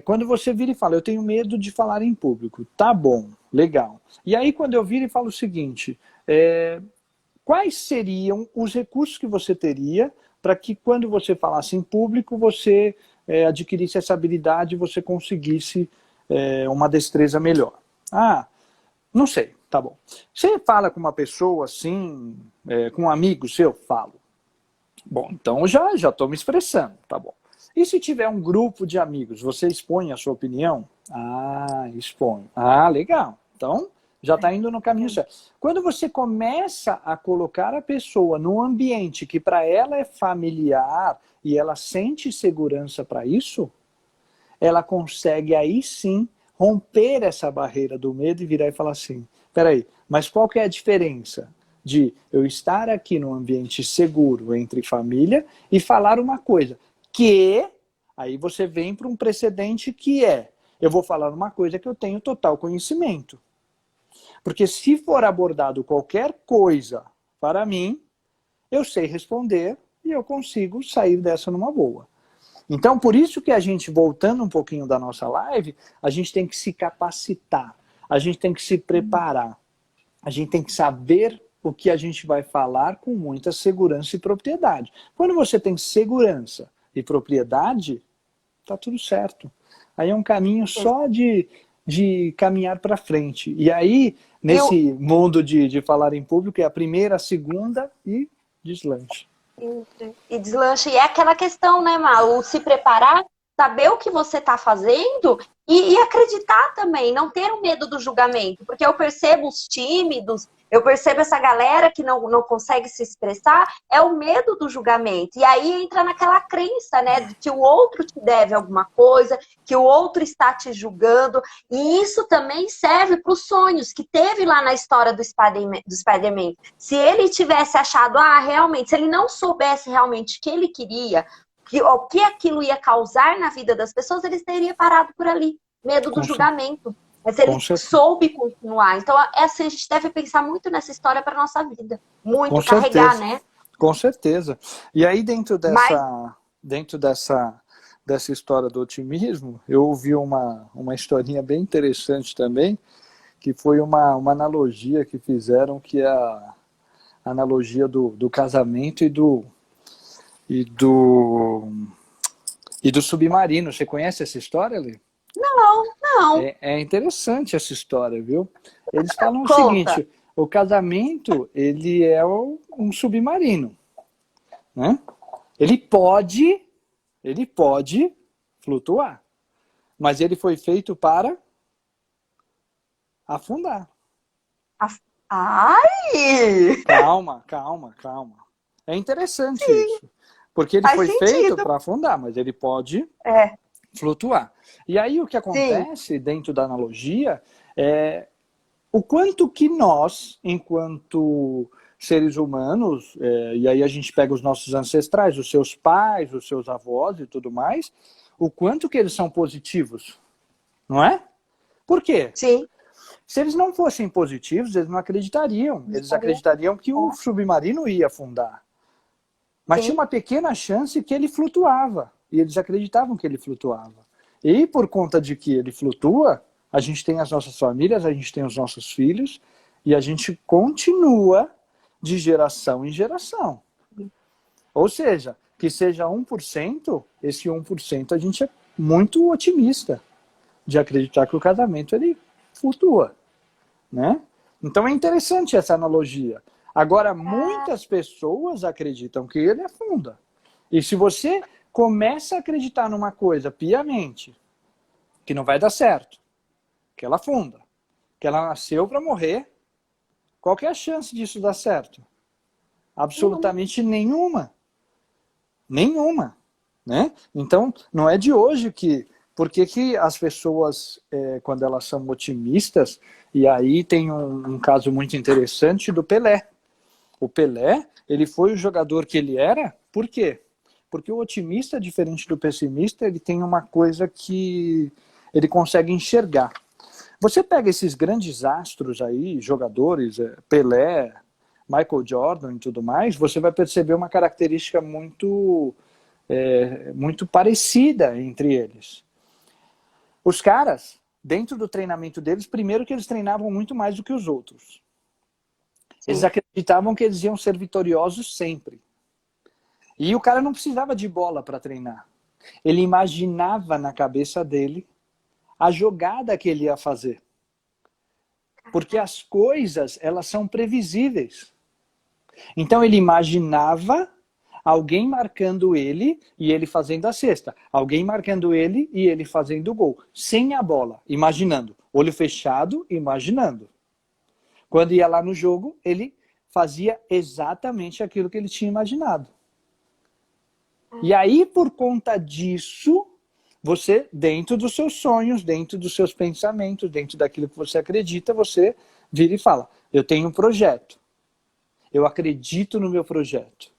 Speaker 2: quando você vira e fala, eu tenho medo de falar em público, tá bom, legal. E aí quando eu viro e falo o seguinte, quais seriam os recursos que você teria para que quando você falasse em público, você adquirisse essa habilidade e você conseguisse uma destreza melhor? Ah, não sei. Tá bom. Você fala com uma pessoa assim, com um amigo seu? Falo. Bom, então já estou me expressando, tá bom. E se tiver um grupo de amigos, você expõe a sua opinião? Ah, expõe. Ah, legal. Então, já está indo no caminho certo. Quando você começa a colocar a pessoa num ambiente que para ela é familiar e ela sente segurança para isso, ela consegue aí sim romper essa barreira do medo e virar e falar assim, peraí, mas qual que é a diferença de eu estar aqui num ambiente seguro entre família e falar uma coisa que, aí você vem para um precedente que eu vou falar uma coisa que eu tenho total conhecimento. Porque se for abordado qualquer coisa para mim, eu sei responder e eu consigo sair dessa numa boa. Então, por isso que a gente, voltando um pouquinho da nossa live, a gente tem que se capacitar, a gente tem que se preparar, a gente tem que saber o que a gente vai falar com muita segurança e propriedade. Quando você tem segurança e propriedade, tá tudo certo. Aí é um caminho só de caminhar para frente. E aí, nesse mundo de falar em público, é a primeira, a segunda e deslanche.
Speaker 3: E deslanche. E é aquela questão, né, Mal? Se preparar, saber o que você está fazendo e acreditar também, não ter o medo do julgamento. Porque eu percebo os tímidos, eu percebo essa galera que não consegue se expressar, é o medo do julgamento. E aí entra naquela crença, né, de que o outro te deve alguma coisa, que o outro está te julgando. E isso também serve para os sonhos que teve lá na história do Spider-Man. Se ele tivesse achado, realmente, se ele não soubesse realmente o que ele queria, o que aquilo ia causar na vida das pessoas, ele teria parado por ali. Medo do julgamento. Mas ele soube continuar. Então, assim, a gente deve pensar muito nessa história para nossa vida. Muito,
Speaker 2: com
Speaker 3: carregar,
Speaker 2: certeza.
Speaker 3: Né?
Speaker 2: Com certeza. E aí, dentro dessa história do otimismo, eu ouvi uma historinha bem interessante também, que foi uma analogia que fizeram, que é a analogia do casamento e do submarino. Você conhece essa história, Lê?
Speaker 3: Não.
Speaker 2: É interessante essa história, viu? Eles falam o seguinte, o casamento, ele é um submarino, né? Ele pode flutuar, mas ele foi feito para afundar.
Speaker 3: Ai!
Speaker 2: Calma. É interessante isso. Porque ele foi feito para afundar, mas ele pode flutuar. E aí o que acontece dentro da analogia é o quanto que nós, enquanto seres humanos, e aí a gente pega os nossos ancestrais, os seus pais, os seus avós e tudo mais, o quanto que eles são positivos, não é? Por quê?
Speaker 3: Sim.
Speaker 2: Se eles não fossem positivos, eles não acreditariam. Eles acreditariam que o submarino ia afundar. Mas tinha uma pequena chance que ele flutuava. E eles acreditavam que ele flutuava. E por conta de que ele flutua, a gente tem as nossas famílias, a gente tem os nossos filhos, e a gente continua de geração em geração. Ou seja, que seja 1%, esse 1% a gente é muito otimista de acreditar que o casamento ele flutua, né? Então é interessante essa analogia. Agora, muitas pessoas acreditam que ele afunda. E se você começa a acreditar numa coisa piamente, que não vai dar certo, que ela afunda, que ela nasceu para morrer, qual que é a chance disso dar certo? Absolutamente nenhuma. Nenhuma. Né? Então, não é de hoje que... Por que as pessoas, quando elas são otimistas, e aí tem um caso muito interessante do Pelé. O Pelé, ele foi o jogador que ele era, por quê? Porque o otimista, diferente do pessimista, ele tem uma coisa que ele consegue enxergar. Você pega esses grandes astros aí, jogadores, Pelé, Michael Jordan e tudo mais, você vai perceber uma característica muito parecida entre eles. Os caras, dentro do treinamento deles, primeiro que eles treinavam muito mais do que os outros. Eles acreditavam que eles iam ser vitoriosos sempre. E o cara não precisava de bola para treinar. Ele imaginava na cabeça dele a jogada que ele ia fazer. Porque as coisas, elas são previsíveis. Então ele imaginava alguém marcando ele e ele fazendo a cesta. Alguém marcando ele e ele fazendo o gol. Sem a bola, imaginando. Olho fechado, imaginando. Quando ia lá no jogo, ele fazia exatamente aquilo que ele tinha imaginado. E aí, por conta disso, você, dentro dos seus sonhos, dentro dos seus pensamentos, dentro daquilo que você acredita, você vira e fala, eu tenho um projeto. Eu acredito no meu projeto.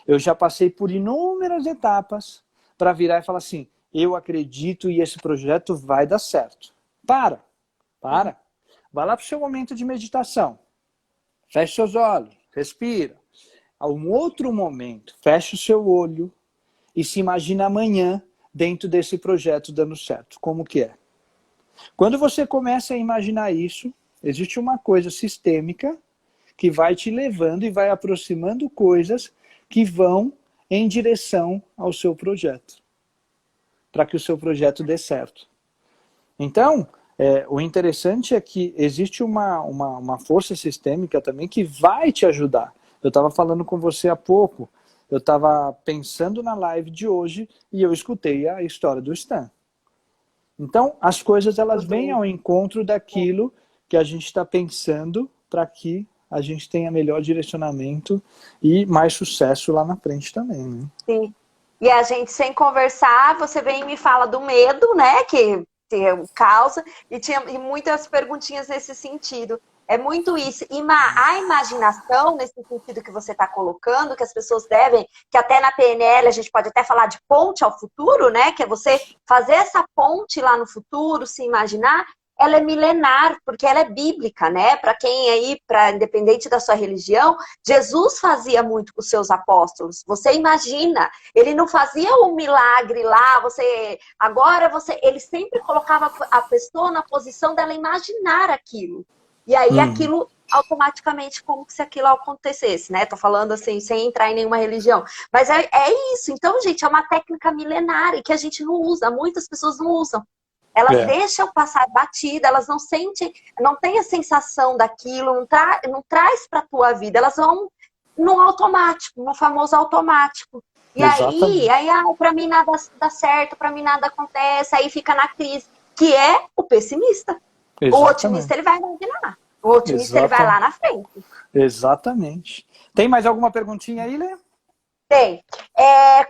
Speaker 2: Eu já passei por inúmeras etapas para virar e falar assim, eu acredito e esse projeto vai dar certo. Para. Vai lá para o seu momento de meditação. Feche seus olhos, respira. A um outro momento, feche o seu olho e se imagina amanhã dentro desse projeto dando certo. Como que é? Quando você começa a imaginar isso, existe uma coisa sistêmica que vai te levando e vai aproximando coisas que vão em direção ao seu projeto. Para que o seu projeto dê certo. Então, o interessante é que existe uma força sistêmica também que vai te ajudar. Eu estava falando com você há pouco, eu estava pensando na live de hoje e eu escutei a história do Stan. Então, as coisas elas vêm ao encontro daquilo que a gente está pensando para que a gente tenha melhor direcionamento e mais sucesso lá na frente também, né?
Speaker 3: Sim. E a gente, sem conversar, você vem e me fala do medo, né? Que causa, e muitas perguntinhas nesse sentido. É muito isso. E a imaginação, nesse sentido que você está colocando, que as pessoas devem, que até na PNL a gente pode até falar de ponte ao futuro, né? Que é você fazer essa ponte lá no futuro, se imaginar, ela é milenar, porque ela é bíblica, né? Para quem aí, independente da sua religião, Jesus fazia muito com os seus apóstolos. Você imagina, ele não fazia um milagre lá, ele sempre colocava a pessoa na posição dela imaginar aquilo. E aí aquilo automaticamente, como se aquilo acontecesse, né? Tô falando assim, sem entrar em nenhuma religião. Mas é isso. Então, gente, é uma técnica milenar e que a gente não usa, muitas pessoas não usam. Elas deixam passar batida, elas não sentem, não têm a sensação daquilo, não traz para a tua vida, elas vão no automático, no famoso automático. E aí para mim nada dá certo, para mim nada acontece, aí fica na crise, que é o pessimista. Exatamente. O otimista, ele vai imaginar. O otimista, ele vai lá na frente.
Speaker 2: Exatamente. Tem mais alguma perguntinha aí, Lê?
Speaker 3: Tem.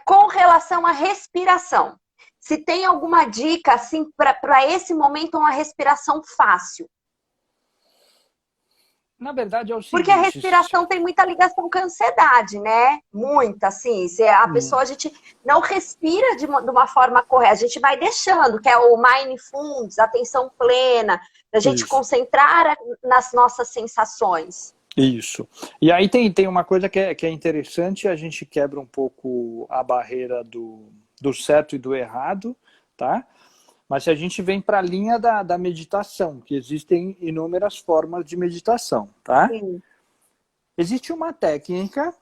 Speaker 3: Com relação à respiração. Se tem alguma dica, assim, para esse momento, uma respiração fácil.
Speaker 2: Na verdade, é o seguinte...
Speaker 3: Porque a respiração tem muita ligação com a ansiedade, né? Muita, assim. A pessoa, a gente não respira de uma forma correta. A gente vai deixando, que é o mindfulness, atenção plena, da gente concentrar nas nossas sensações.
Speaker 2: Isso. E aí tem uma coisa que é interessante, a gente quebra um pouco a barreira do certo e do errado, tá? Mas se a gente vem para a linha da meditação, que existem inúmeras formas de meditação, tá?
Speaker 3: Sim.
Speaker 2: Existe uma técnica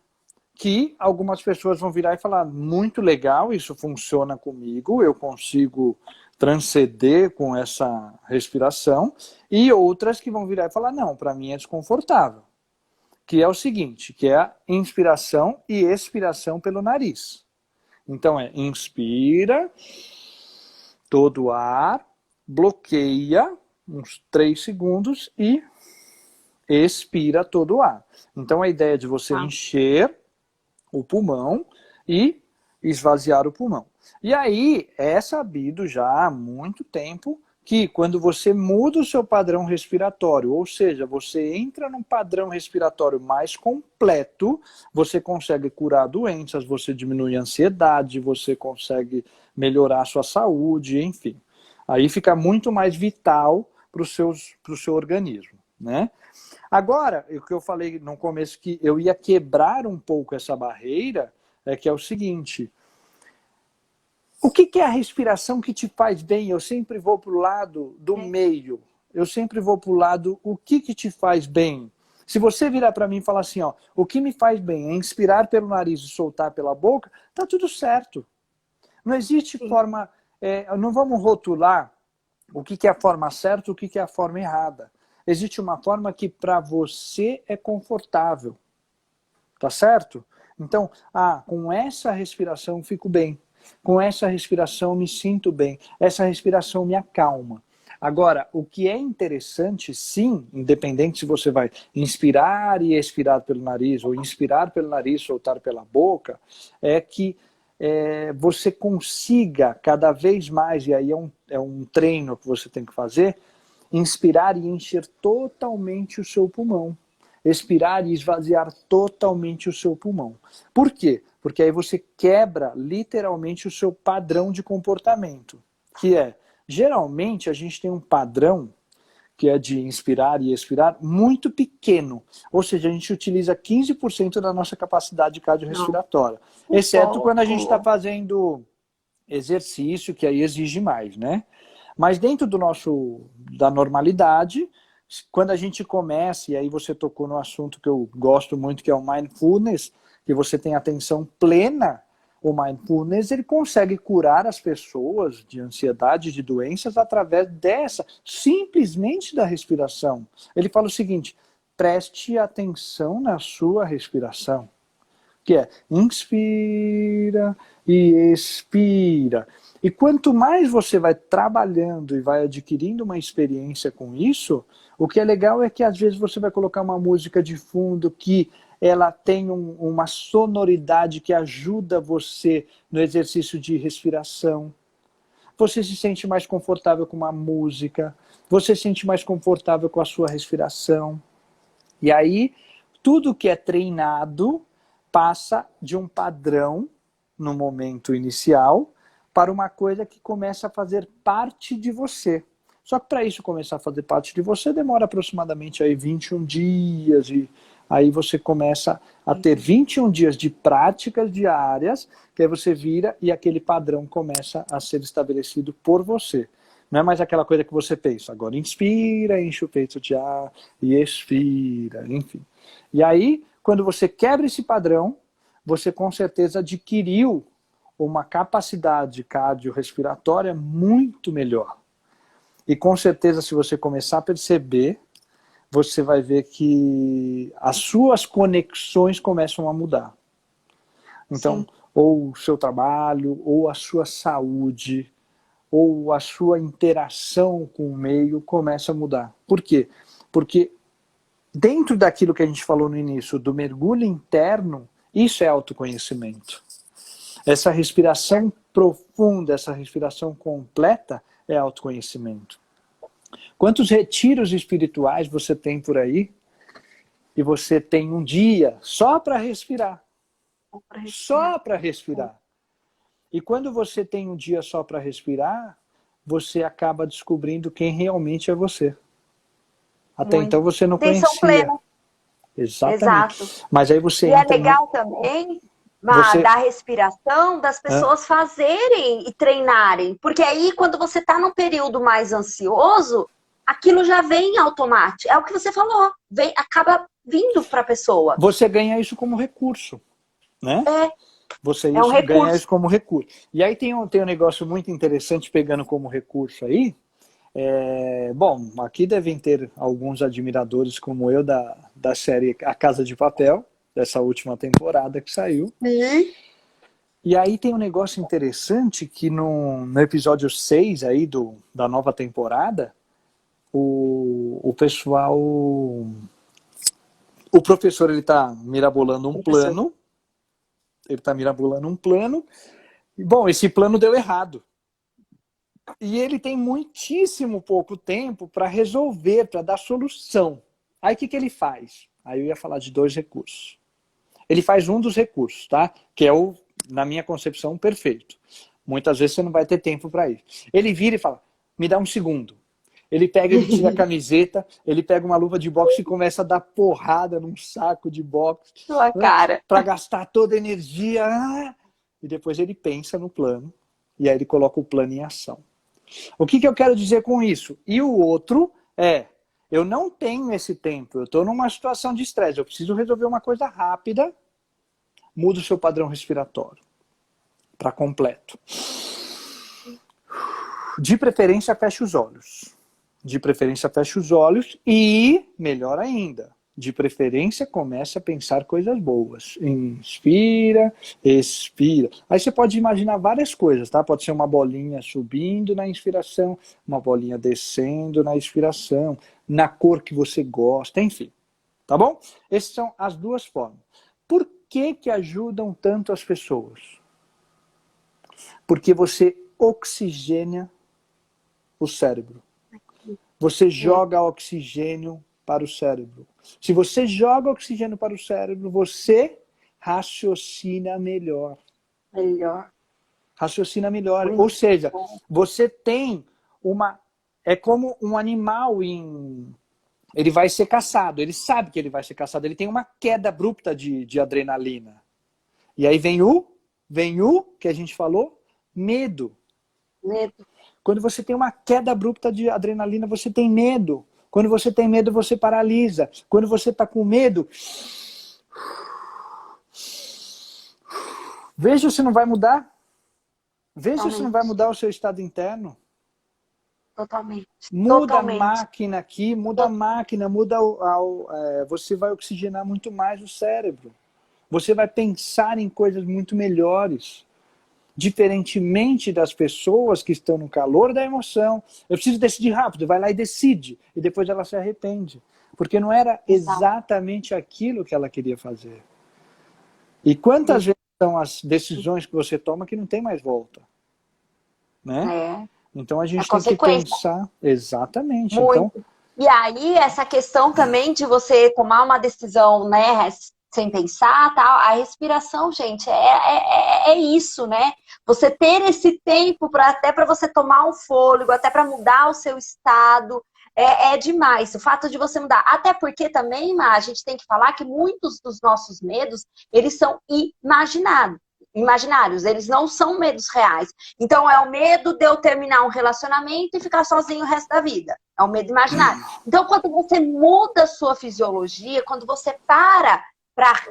Speaker 2: que algumas pessoas vão virar e falar, muito legal, isso funciona comigo, eu consigo transcender com essa respiração, e outras que vão virar e falar, não, para mim é desconfortável. Que é o seguinte, que é a inspiração e expiração pelo nariz. Então inspira todo o ar, bloqueia uns 3 segundos e expira todo o ar. Então a ideia é de você encher o pulmão e esvaziar o pulmão. E aí é sabido já há muito tempo que quando você muda o seu padrão respiratório, ou seja, você entra num padrão respiratório mais completo, você consegue curar doenças, você diminui a ansiedade, você consegue melhorar a sua saúde, enfim. Aí fica muito mais vital para o seu organismo, né? Agora, o que eu falei no começo que eu ia quebrar um pouco essa barreira, que é o seguinte... O que é a respiração que te faz bem? Eu sempre vou para o lado do meio. Eu sempre vou para o lado, o que te faz bem? Se você virar para mim e falar assim, ó, o que me faz bem é inspirar pelo nariz e soltar pela boca, tá tudo certo. Não existe forma... não vamos rotular o que é a forma certa e o que é a forma errada. existe uma forma que para você é confortável. Tá certo? Então, com essa respiração eu fico bem. Com essa respiração eu me sinto bem. Essa respiração me acalma. Agora, o que é interessante, sim, independente se você vai inspirar e expirar pelo nariz, ou inspirar pelo nariz, soltar pela boca, é que você consiga cada vez mais, e aí é um treino que você tem que fazer, inspirar e encher totalmente o seu pulmão. Expirar e esvaziar totalmente o seu pulmão. Por quê? Porque aí você quebra literalmente o seu padrão de comportamento, que geralmente a gente tem um padrão que é de inspirar e expirar muito pequeno, ou seja, a gente utiliza 15% da nossa capacidade cardiorrespiratória, exceto quando a gente está fazendo exercício, que aí exige mais, né? Mas dentro da normalidade, quando a gente começa, e aí você tocou no assunto que eu gosto muito, que é o mindfulness, que você tem atenção plena, o mindfulness ele consegue curar as pessoas de ansiedade, de doenças, através simplesmente da respiração. Ele fala o seguinte, preste atenção na sua respiração, que é inspira e expira. E quanto mais você vai trabalhando e vai adquirindo uma experiência com isso, o que é legal é que às vezes você vai colocar uma música de fundo que ela tem uma sonoridade que ajuda você no exercício de respiração. Você se sente mais confortável com uma música, você se sente mais confortável com a sua respiração. E aí, tudo que é treinado passa de um padrão no momento inicial para uma coisa que começa a fazer parte de você. Só que para isso começar a fazer parte de você, demora aproximadamente aí 21 dias, e aí você começa a ter 21 dias de práticas diárias, que aí você vira e aquele padrão começa a ser estabelecido por você. Não é mais aquela coisa que você pensa, agora inspira, enche o peito de ar, e expira, enfim. E aí, quando você quebra esse padrão, você com certeza adquiriu uma capacidade cardiorrespiratória muito melhor. E com certeza, se você começar a perceber, você vai ver que as suas conexões começam a mudar. Então, sim, ou o seu trabalho, ou a sua saúde, ou a sua interação com o meio começa a mudar. Por quê? Porque dentro daquilo que a gente falou no início, do mergulho interno, isso é autoconhecimento. Essa respiração profunda, essa respiração completa é autoconhecimento. Quantos retiros espirituais você tem por aí e você tem um dia só para respirar? Só para respirar. E quando você tem um dia só para respirar, você acaba descobrindo quem realmente é você. Até então você não conhecia. Plena. Exatamente. Exato. Mas aí você entra
Speaker 3: legal também, da respiração, das pessoas fazerem e treinarem. Porque aí, quando você está num período mais ansioso, aquilo já vem automático. É o que você falou. Acaba vindo para a pessoa.
Speaker 2: Você ganha isso como recurso, né? Você ganha isso como recurso. E aí tem um negócio muito interessante pegando como recurso aí. Bom, aqui devem ter alguns admiradores como eu da série A Casa de Papel, dessa última temporada que saiu. E aí tem um negócio interessante que no episódio 6 aí da nova temporada, o pessoal... O professor, ele tá mirabolando um plano. Ele tá mirabolando um plano. E, bom, esse plano deu errado. E ele tem muitíssimo pouco tempo para resolver, para dar solução. Aí o que ele faz? Aí eu ia falar de 2 recursos. Ele faz um dos recursos, tá? Que é na minha concepção, perfeito. Muitas vezes você não vai ter tempo para isso. Ele vira e fala, me dá um segundo. Ele tira a camiseta, ele pega uma luva de boxe e começa a dar porrada num saco de boxe.
Speaker 3: Sua cara.
Speaker 2: Para gastar toda a energia. E depois ele pensa no plano. E aí ele coloca o plano em ação. O que eu quero dizer com isso? E o outro eu não tenho esse tempo, eu estou numa situação de estresse, eu preciso resolver uma coisa rápida, muda o seu padrão respiratório para completo. De preferência, feche os olhos. De preferência, feche os olhos e, melhor ainda, de preferência, comece a pensar coisas boas. Inspira, expira. Aí você pode imaginar várias coisas, tá? Pode ser uma bolinha subindo na inspiração, uma bolinha descendo na expiração, na cor que você gosta, enfim. Tá bom? Essas são as duas formas. Por que ajudam tanto as pessoas? Porque você oxigena o cérebro. Você joga oxigênio para o cérebro. Se você joga oxigênio para o cérebro, você raciocina melhor. Raciocina melhor. Ou seja, você tem uma... É como um animal ele vai ser caçado. Ele sabe que ele vai ser caçado. Ele tem uma queda abrupta de adrenalina. E aí vem o que a gente falou, medo. Quando você tem uma queda abrupta de adrenalina, você tem medo. Quando você tem medo, você paralisa. Quando você está com medo, veja se não vai mudar. Veja se não vai mudar o seu estado interno.
Speaker 3: Totalmente.
Speaker 2: Muda a máquina aqui, muda a máquina, você vai oxigenar muito mais o cérebro. Você vai pensar em coisas muito melhores. Diferentemente das pessoas que estão no calor da emoção. Eu preciso decidir rápido, vai lá e decide. E depois ela se arrepende. Porque não era exatamente aquilo que ela queria fazer. E quantas vezes são as decisões que você toma que não tem mais volta? Né? Então a gente tem que pensar... Exatamente.
Speaker 3: Muito. Então... E aí essa questão também de você tomar uma decisão, né, sem pensar, tal, a respiração, gente, é isso, né? Você ter esse tempo até para você tomar um fôlego, até para mudar o seu estado, é demais. O fato de você mudar. Até porque também, a gente tem que falar que muitos dos nossos medos, eles são imaginários, eles não são medos reais. Então é o medo de eu terminar um relacionamento e ficar sozinho o resto da vida. É um medo imaginário. Então quando você muda a sua fisiologia, quando você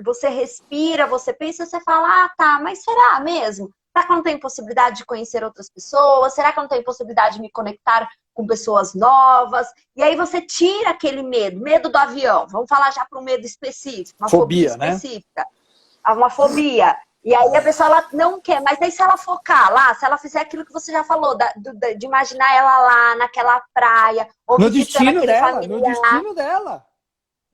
Speaker 3: você respira, você pensa, você fala, tá, mas será mesmo? Será que eu não tenho possibilidade de conhecer outras pessoas? Será que eu não tenho possibilidade de me conectar com pessoas novas? E aí você tira aquele medo do avião. Vamos falar já para um medo específico, uma fobia específica. Né? Uma fobia. E aí a pessoa ela não quer, mas aí se ela focar lá, se ela fizer aquilo que você já falou, de imaginar ela lá naquela praia, ou
Speaker 2: no destino dela.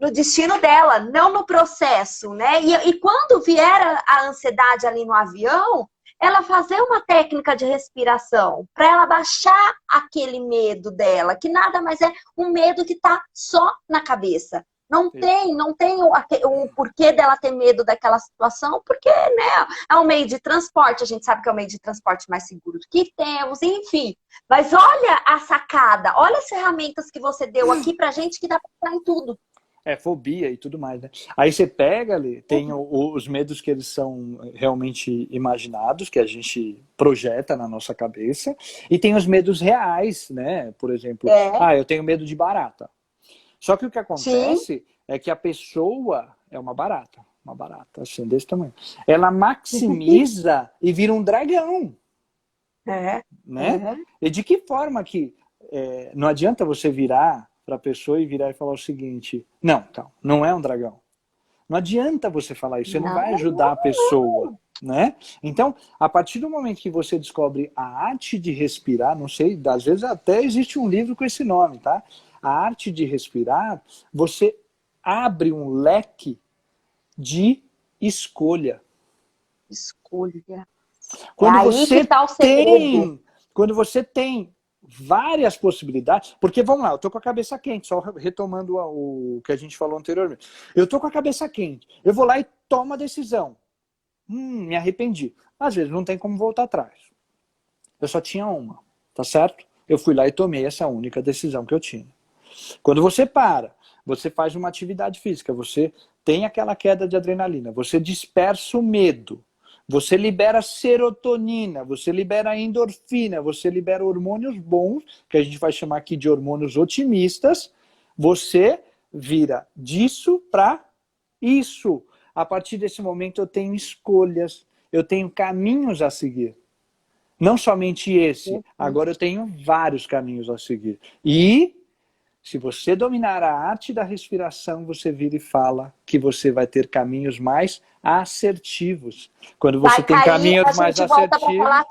Speaker 3: No destino dela, não no processo, né? E quando vier a ansiedade ali no avião, ela fazer uma técnica de respiração para ela baixar aquele medo dela, que nada mais é um medo que está só na cabeça. Não tem o porquê dela ter medo daquela situação, porque, né, é um meio de transporte, a gente sabe que é o meio de transporte mais seguro que temos, enfim. Mas olha a sacada, olha as ferramentas que você deu aqui pra gente que dá pra entrar em tudo.
Speaker 2: Fobia e tudo mais, né? Aí você pega ali, tem os medos que eles são realmente imaginados, que a gente projeta na nossa cabeça, e tem os medos reais, né? Por exemplo, eu tenho medo de barata. Só que o que acontece é que a pessoa é uma barata, assim, desse tamanho. Ela maximiza e vira um dragão. Né? E de que forma que não adianta você virar para a pessoa e virar e falar o seguinte, não é um dragão. Não adianta você falar isso, você não vai ajudar a pessoa, né? Então, a partir do momento que você descobre a arte de respirar, não sei, às vezes até existe um livro com esse nome, tá? A arte de respirar, você abre um leque de escolha. Quando você tem várias possibilidades, porque vamos lá, eu tô com a cabeça quente, só retomando o que a gente falou anteriormente. Eu tô com a cabeça quente, eu vou lá e tomo a decisão. Me arrependi. Às vezes não tem como voltar atrás. Eu só tinha uma, tá certo? Eu fui lá e tomei essa única decisão que eu tinha. Quando você para, você faz uma atividade física, você tem aquela queda de adrenalina, você dispersa o medo, você libera serotonina, você libera endorfina, você libera hormônios bons, que a gente vai chamar aqui de hormônios otimistas, você vira disso para isso. A partir desse momento eu tenho escolhas, eu tenho caminhos a seguir. Não somente esse, agora eu tenho vários caminhos a seguir. E Se você dominar a arte da respiração, você vira e fala que você vai ter caminhos mais assertivos. Quando você
Speaker 3: Vai
Speaker 2: tem
Speaker 3: cair,
Speaker 2: caminhos
Speaker 3: a
Speaker 2: mais
Speaker 3: gente volta para
Speaker 2: assertivos,
Speaker 3: falar